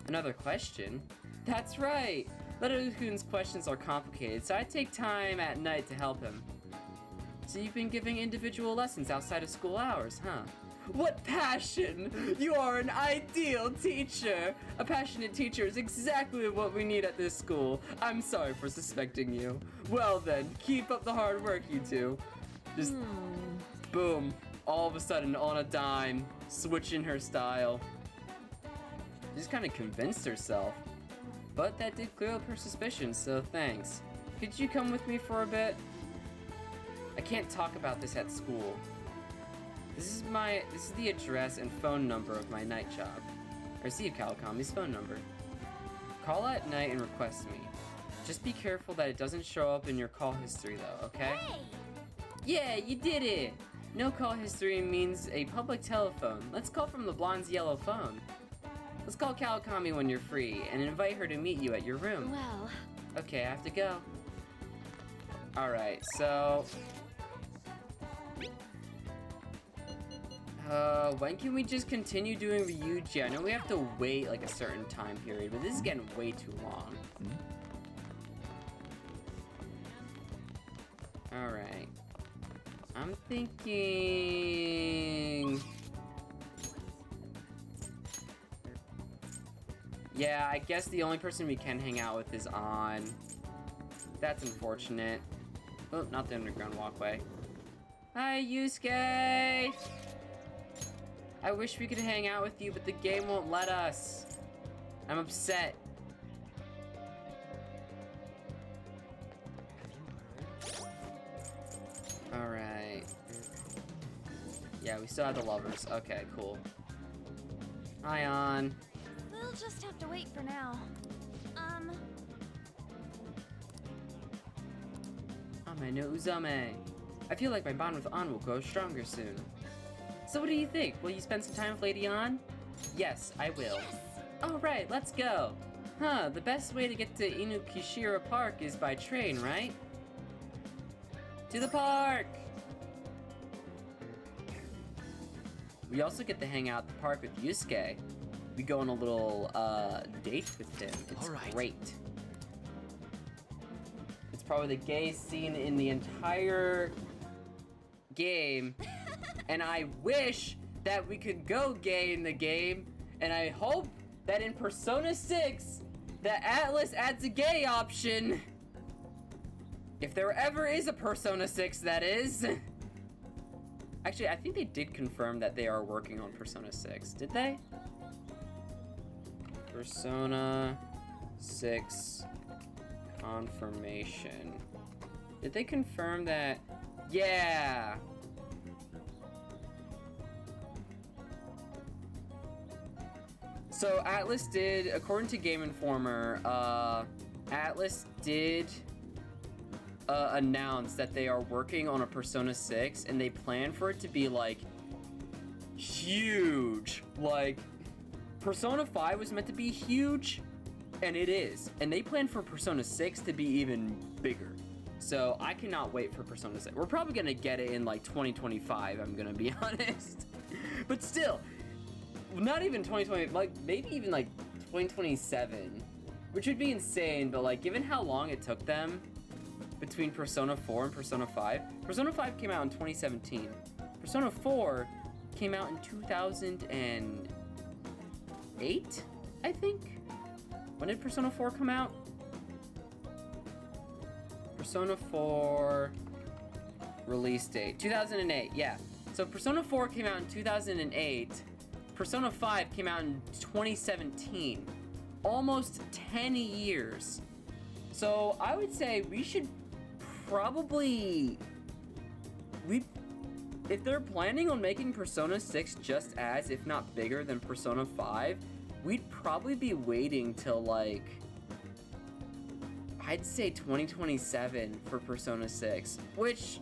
Another question? That's right. Leto-kun's questions are complicated, so I take time at night to help him. So you've been giving individual lessons outside of school hours, huh? What passion! You are an ideal teacher! A passionate teacher is exactly what we need at this school. I'm sorry for suspecting you. Well then, keep up the hard work, you two. Just boom. All of a sudden, on a dime, switching her style. She's kind of convinced herself. But that did clear up her suspicions, so thanks. Could you come with me for a bit? I can't talk about this at school. This is the address and phone number of my night job. I received Kawakami's phone number. Call at night and request me. Just be careful that it doesn't show up in your call history though, okay? Hey! Yeah, you did it! No call history means a public telephone. Let's call from the blonde's yellow phone. Let's call Kawakami when you're free and invite her to meet you at your room. Well... Okay, I have to go. Alright, so... when can we just continue doing Ryuji? I know we have to wait like a certain time period, but this is getting way too long. Alright. I'm thinking... Yeah, I guess the only person we can hang out with is On. That's unfortunate. Oh, not the underground walkway. Hi, Yusuke! I wish we could hang out with you, but the game won't let us. I'm upset. Alright. Yeah, we still have the lovers. Okay, cool. Hi, On. We'll just have to wait for now. Ame no Uzame. I feel like my bond with On will grow stronger soon. So what do you think? Will you spend some time with Lady On? Yes, I will. Yes! Alright, let's go. Huh, the best way to get to Inukishira Park is by train, right? To the park! We also get to hang out at the park with Yusuke. We go on a little date with him. It's great. It's probably the gayest scene in the entire game. And I wish that we could go gay in the game. And I hope that in Persona 6, that Atlus adds a gay option. If there ever is a Persona 6, that is. Actually, I think they did confirm that they are working on Persona 6. Did they? Persona 6 confirmation. Did they confirm that? Yeah! So Atlus did, according to Game Informer, Atlus did announce that they are working on a Persona 6 and they plan for it to be like huge. Like Persona 5 was meant to be huge, and it is. And they plan for Persona 6 to be even bigger. So I cannot wait for Persona 6. We're probably gonna get it in like 2025, I'm gonna be honest. But still, not even 2020, like maybe even like 2027, which would be insane. But like, given how long it took them between Persona 4 and Persona 5, Persona 5 came out in 2017. Persona 4 came out in 2008, I think. When did Persona 4 come out? Persona 4 release date 2008. Yeah. So Persona 4 came out in 2008. Persona 5 came out in 2017. Almost 10 years. So I would say we should probably if they're planning on making Persona 6 just as, if not bigger than Persona 5, we'd probably be waiting till like I'd say 2027 for Persona 6, which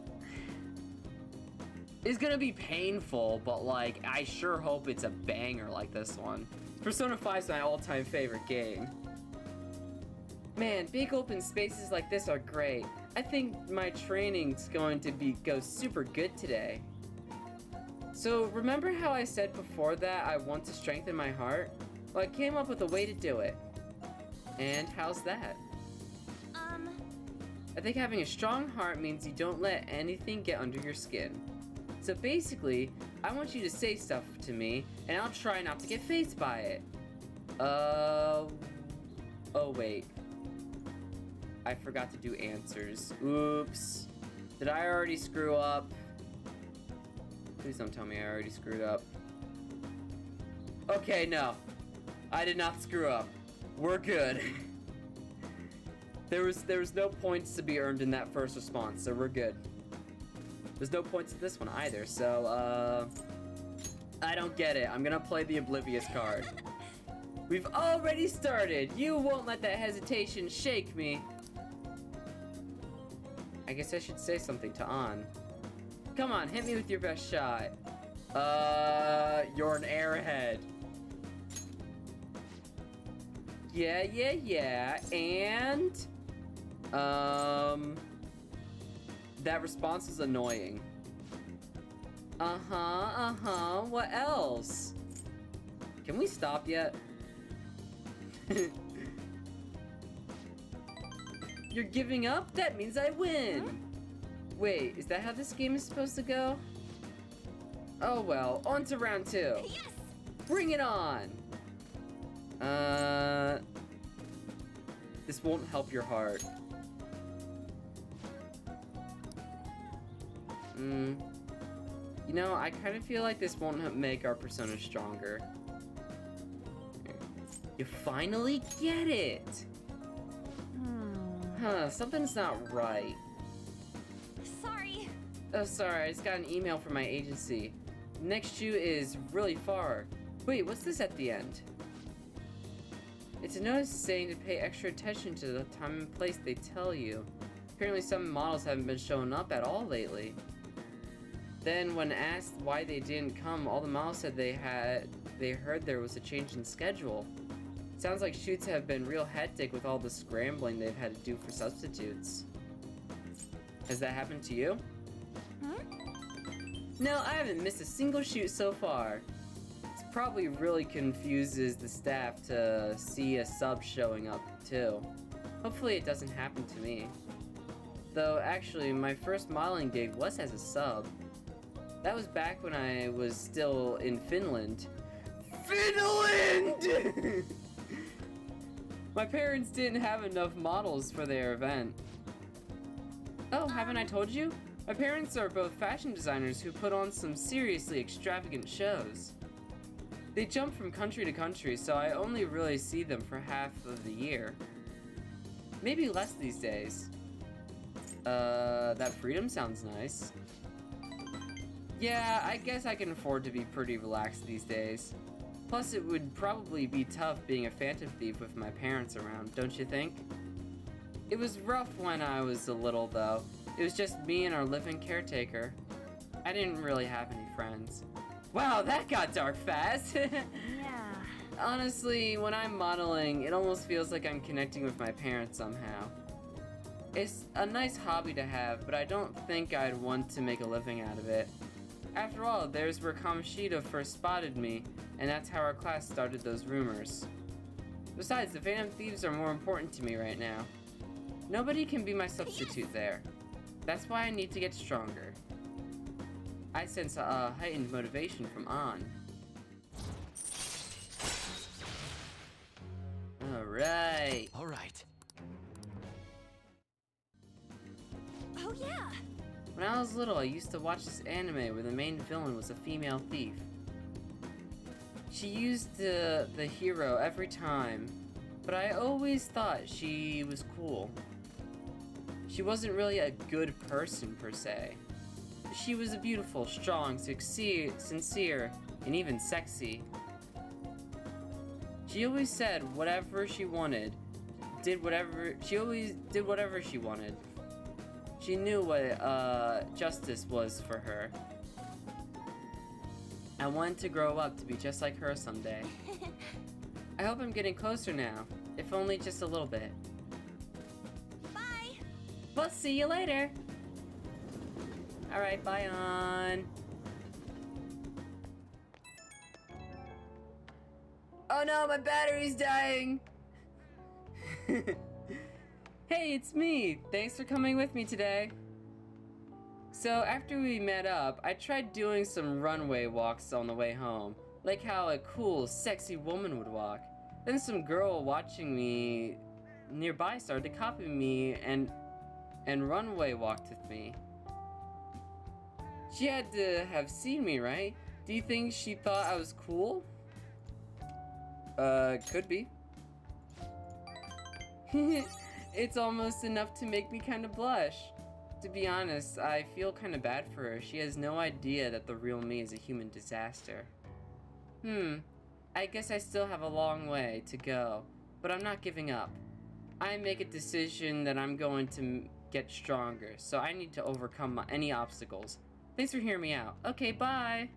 is gonna be painful, but like I sure hope it's a banger like this one. Persona 5 is my all-time favorite game. Man, big open spaces like this are great. I think my training's going to go super good today. So remember how I said before that I want to strengthen my heart? Well, I came up with a way to do it. And how's that? I think having a strong heart means you don't let anything get under your skin. So basically, I want you to say stuff to me, and I'll try not to get fazed by it. Oh wait. I forgot to do answers. Oops. Did I already screw up? Please don't tell me I already screwed up. Okay, no. I did not screw up. We're good. There was no points to be earned in that first response, so we're good. There's no points to this one either, so I don't get it. I'm gonna play the Oblivious card. We've already started. You won't let that hesitation shake me. I guess I should say something to An. Come on, hit me with your best shot. You're an airhead. Yeah, and that response is annoying. What else? Can we stop yet? You're giving up? That means I win! Huh? Wait, is that how this game is supposed to go? Oh well, on to round 2. Yes! Bring it on! This won't help your heart. You know, I kind of feel like this won't make our persona stronger. You finally get it! Huh, something's not right. Sorry. Oh, sorry, I just got an email from my agency. Next shoe is really far. Wait, what's this at the end? It's a notice saying to pay extra attention to the time and place they tell you. Apparently some models haven't been showing up at all lately. Then when asked why they didn't come, all the models said they heard there was a change in schedule. Sounds like shoots have been real hectic with all the scrambling they've had to do for substitutes. Has that happened to you? Huh? No, I haven't missed a single shoot so far. This probably really confuses the staff to see a sub showing up too. Hopefully it doesn't happen to me. Though actually, my first modeling gig was as a sub. That was back when I was still in Finland. Finland! My parents didn't have enough models for their event. Oh, haven't I told you? My parents are both fashion designers who put on some seriously extravagant shows. They jump from country to country, so I only really see them for half of the year. Maybe less these days. That freedom sounds nice. Yeah, I guess I can afford to be pretty relaxed these days. Plus, it would probably be tough being a phantom thief with my parents around, don't you think? It was rough when I was little, though. It was just me and our living caretaker. I didn't really have any friends. Wow, that got dark fast! Yeah. Honestly, when I'm modeling, it almost feels like I'm connecting with my parents somehow. It's a nice hobby to have, but I don't think I'd want to make a living out of it. After all, there's where Kamoshida first spotted me, and that's how our class started those rumors. Besides, the Phantom Thieves are more important to me right now. Nobody can be my substitute there. That's why I need to get stronger. I sense a heightened motivation from An. Alright. All right. Oh, yeah. When I was little, I used to watch this anime where the main villain was a female thief. She used the hero every time, but I always thought she was cool. She wasn't really a good person per se. She was a beautiful, strong, sincere, and even sexy. She always said whatever she wanted, she always did whatever she wanted. She knew what justice was for her. I wanted to grow up to be just like her someday. I hope I'm getting closer now, if only just a little bit. Bye. We'll see you later. Alright, bye on. Oh no, my battery's dying! Hey, it's me! Thanks for coming with me today. So, after we met up, I tried doing some runway walks on the way home, like how a cool, sexy woman would walk. Then some girl watching me nearby started to copy me and runway walked with me. She had to have seen me, right? Do you think she thought I was cool? Could be. It's almost enough to make me kind of blush. To be honest, I feel kind of bad for her. She has no idea that the real me is a human disaster. I guess I still have a long way to go, but I'm not giving up. I make a decision that I'm going to get stronger, so I need to overcome any obstacles. Thanks for hearing me out. Okay, bye!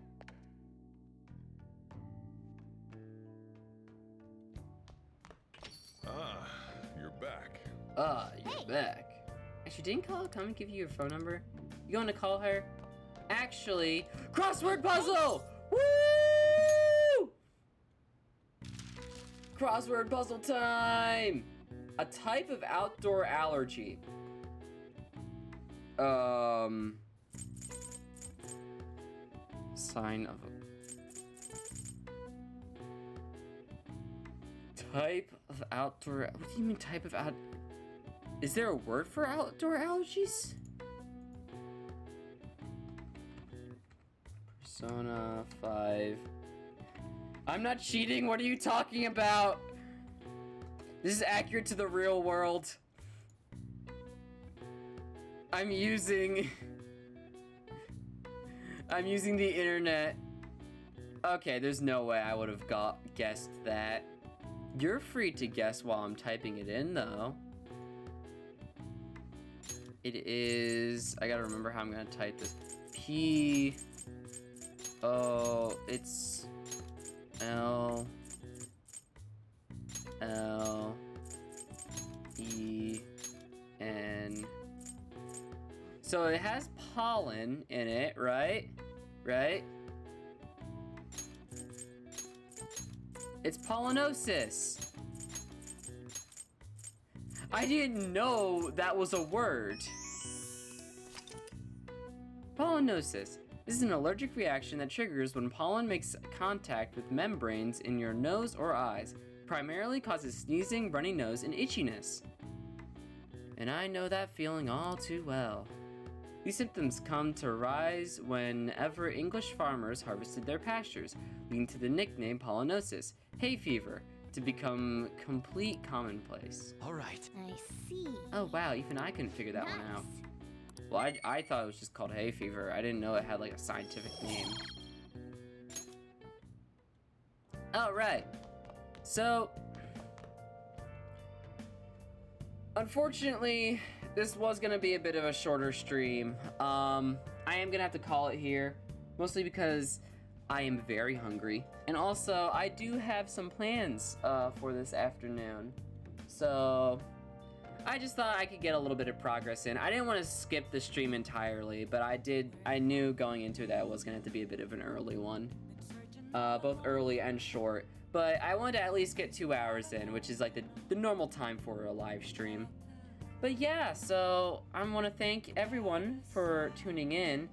Ah, you're back. You're back. Actually, didn't Call come and give you your phone number? You going to call her? Actually, crossword puzzle! Woo! Crossword puzzle time! A type of outdoor allergy. Sign of a... Type of outdoor... What do you mean type of out... Is there a word for outdoor allergies? Persona 5. I'm not cheating, what are you talking about? This is accurate to the real world. I'm using the internet. Okay, there's no way I would have guessed that. You're free to guess while I'm typing it in, though. It is... I gotta remember how I'm gonna type this. P... Oh, it's... L... L... E... N... So it has pollen in it, right? Right? It's pollinosis. I didn't know that was a word. Pollinosis. This is an allergic reaction that triggers when pollen makes contact with membranes in your nose or eyes. Primarily causes sneezing, runny nose, and itchiness. And I know that feeling all too well. These symptoms come to rise whenever English farmers harvested their pastures, leading to the nickname pollinosis, hay fever, to become complete commonplace. All right. I see. Oh wow, even I couldn't figure that one out. Well, I thought it was just called hay fever. I didn't know it had like a scientific name. Alright, so... Unfortunately, this was gonna be a bit of a shorter stream. I am gonna have to call it here, mostly because I am very hungry. And also, I do have some plans for this afternoon. So, I just thought I could get a little bit of progress in. I didn't want to skip the stream entirely, but I knew going into it that it was gonna have to be a bit of an early one. Both early and short. But I wanted to at least get 2 hours in, which is like the normal time for a live stream. But yeah, so I want to thank everyone for tuning in.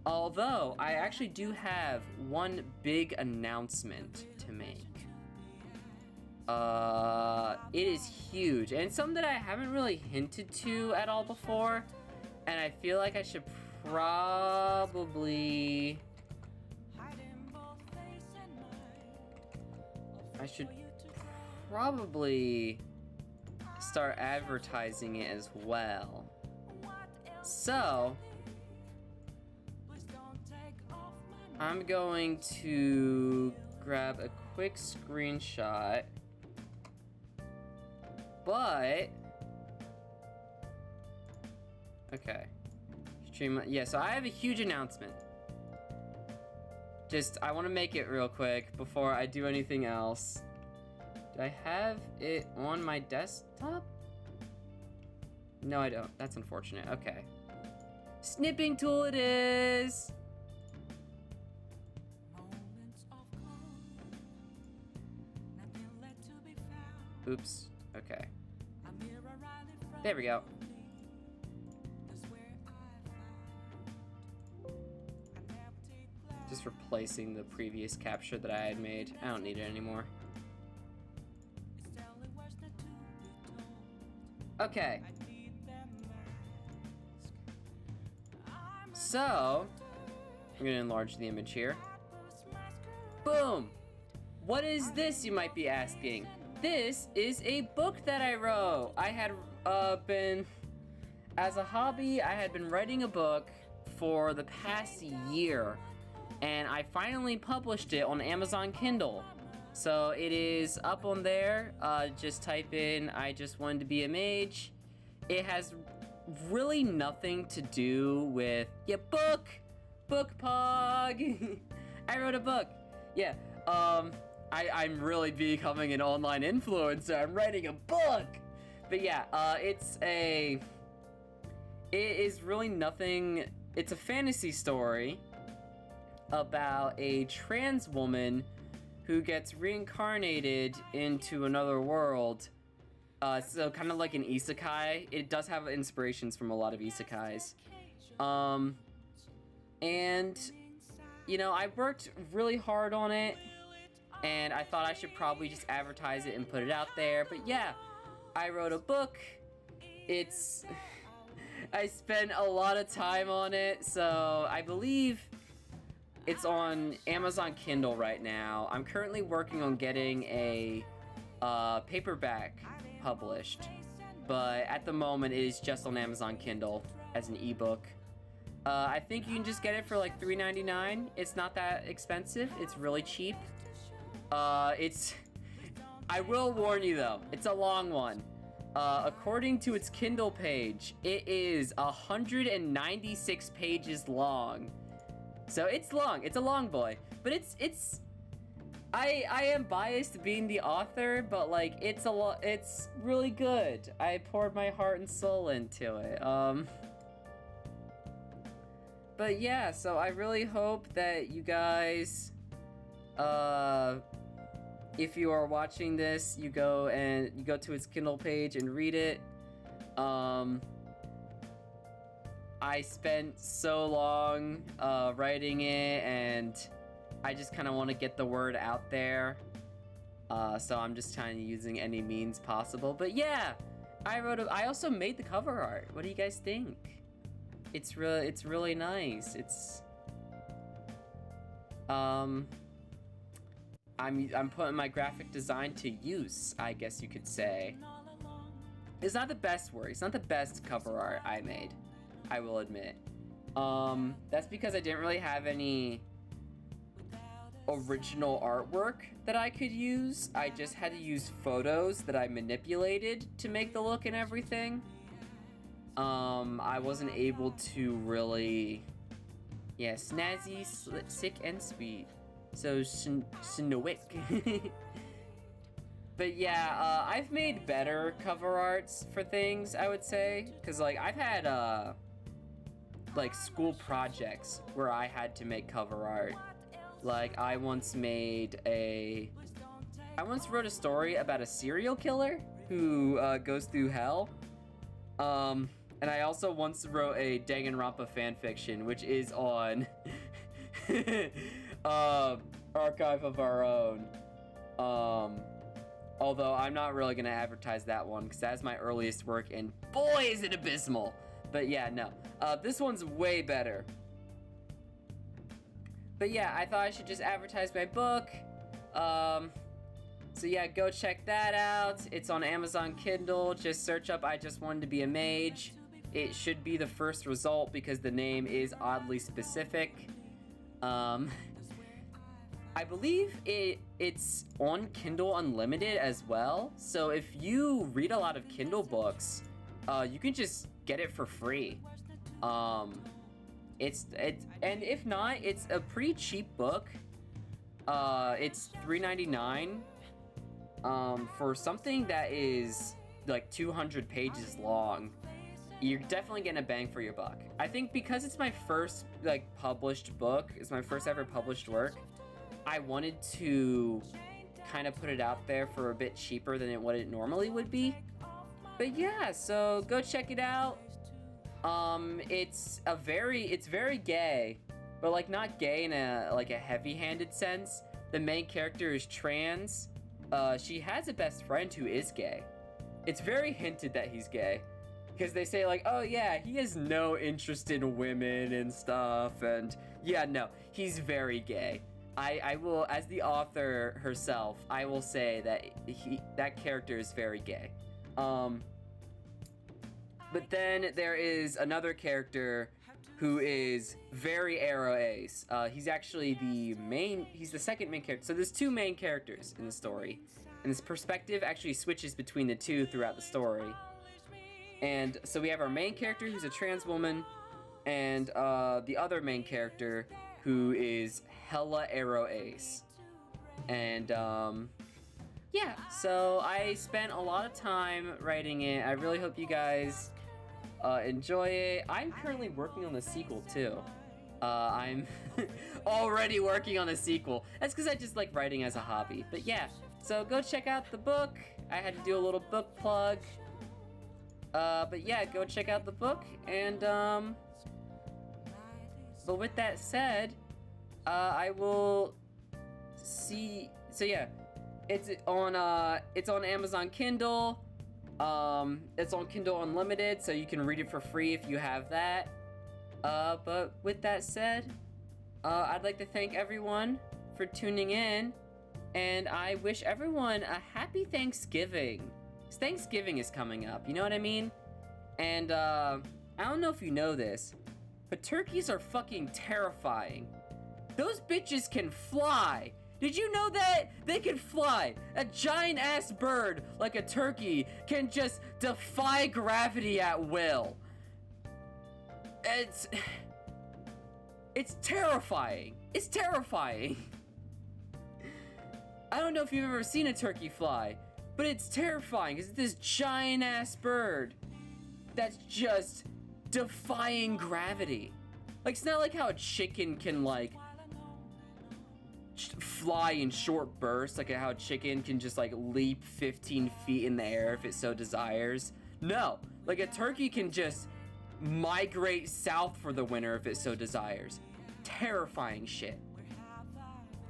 Although, I actually do have one big announcement to make. It is huge, and it's something that I haven't really hinted to at all before, and I feel like I should probably... start advertising it as well. So, I'm going to grab a quick screenshot, but okay, yeah, so I have a huge announcement. I want to make it real quick before I do anything else. Do I have it on my desktop? No, I don't. That's unfortunate. Okay. Snipping tool it is! Oops. Okay. There we go. Just replacing the previous capture that I had made. I don't need it anymore. Okay. So, I'm gonna enlarge the image here. Boom! What is this, you might be asking? This is a book that I wrote. I had as a hobby, I had been writing a book for the past year, and I finally published it on Amazon Kindle. So it is up on there. Just type in, I just wanted to be a mage. It has really nothing to do with, yeah, book pog. I wrote a book. Yeah, I'm really becoming an online influencer. I'm writing a book. But yeah, it is really nothing. It's a fantasy story about a trans woman who gets reincarnated into another world. So kind of like an isekai. It does have inspirations from a lot of isekais. And, you know, I worked really hard on it, and I thought I should probably just advertise it and put it out there. But yeah, I wrote a book. I spent a lot of time on it, so I believe it's on Amazon Kindle right now. I'm currently working on getting a paperback published, but at the moment it is just on Amazon Kindle as an ebook. I think you can just get it for like $3.99. It's not that expensive. It's really cheap. I will warn you though, it's a long one. According to its Kindle page, it is 196 pages long. So it's long. It's a long boy. But I am biased being the author, but like it's really good. I poured my heart and soul into it. But yeah, so I really hope that you guys, if you are watching this, you go to its Kindle page and read it. I spent so long writing it, and I just kind of want to get the word out there. So I'm just trying to using any means possible. But yeah, I also made the cover art. What do you guys think? It's really nice. I'm putting my graphic design to use, I guess you could say. It's not the best work. It's not the best cover art I made, I will admit. That's because I didn't really have any original artwork that I could use. I just had to use photos that I manipulated to make the look and everything. I wasn't able to really... Yeah, snazzy, sick, and sweet. So, Snowick. But yeah, I've made better cover arts for things, I would say. Because, like, I've had, like, school projects where I had to make cover art. Like, I once wrote a story about a serial killer who, goes through hell. And I also once wrote a Danganronpa fanfiction, which is on Archive of Our Own. Although I'm not really gonna advertise that one because that's my earliest work, and boy is it abysmal. But yeah, no. This one's way better. But yeah, I thought I should just advertise my book. So yeah, go check that out. It's on Amazon Kindle. Just search up I Just Wanted to Be a Mage. It should be the first result because the name is oddly specific. I believe it's on Kindle Unlimited as well. So if you read a lot of Kindle books, you can just get it for free. And if not, it's a pretty cheap book. It's $3.99 for something that is like 200 pages long. You're definitely getting a bang for your buck. I think because it's my first like published book, it's my first ever published work, I wanted to kind of put it out there for a bit cheaper than what it normally would be. But yeah, so go check it out. It's very gay, but like not gay in a heavy-handed sense. The main character is trans. She has a best friend who is gay. It's very hinted that he's gay. Because they say like, oh yeah, he has no interest in women and stuff, and yeah, no, he's very gay. I will, as the author herself, I will say that that character is very gay. But then there is another character who is very aro ace. He's actually he's the second main character. So there's two main characters in the story, and this perspective actually switches between the two throughout the story. And so we have our main character who's a trans woman, and the other main character who is hella aro ace. And yeah, so I spent a lot of time writing it. I really hope you guys enjoy it. I'm currently working on the sequel too. I'm already working on a sequel. That's because I just like writing as a hobby. But yeah, so go check out the book. I had to do a little book plug. But yeah, go check out the book, and but with that said, I will see. So yeah, it's on Amazon Kindle. It's on Kindle Unlimited, so you can read it for free if you have that. But with that said, I'd like to thank everyone for tuning in, and I wish everyone a happy Thanksgiving. Thanksgiving is coming up, you know what I mean? And I don't know if you know this, but turkeys are fucking terrifying. Those bitches can fly. Did you know that? They can fly. A giant ass bird like a turkey can just defy gravity at will. It's terrifying. It's terrifying. I don't know if you've ever seen a turkey fly, but it's terrifying because it's this giant ass bird that's just defying gravity. Like, it's not like how a chicken can like fly in short bursts, like how a chicken can just like leap 15 feet in the air if it so desires. No, like a turkey can just migrate south for the winter if it so desires. Terrifying shit.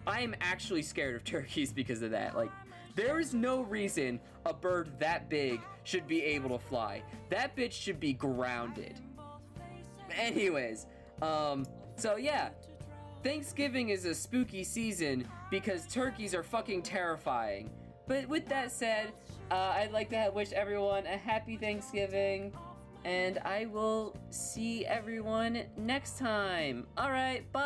I am actually scared of turkeys because of that. Like, there is no reason a bird that big should be able to fly. That bitch should be grounded. Anyways, so yeah, Thanksgiving is a spooky season because turkeys are fucking terrifying. But with that said, I'd like to wish everyone a happy Thanksgiving, and I will see everyone next time. Alright, bye!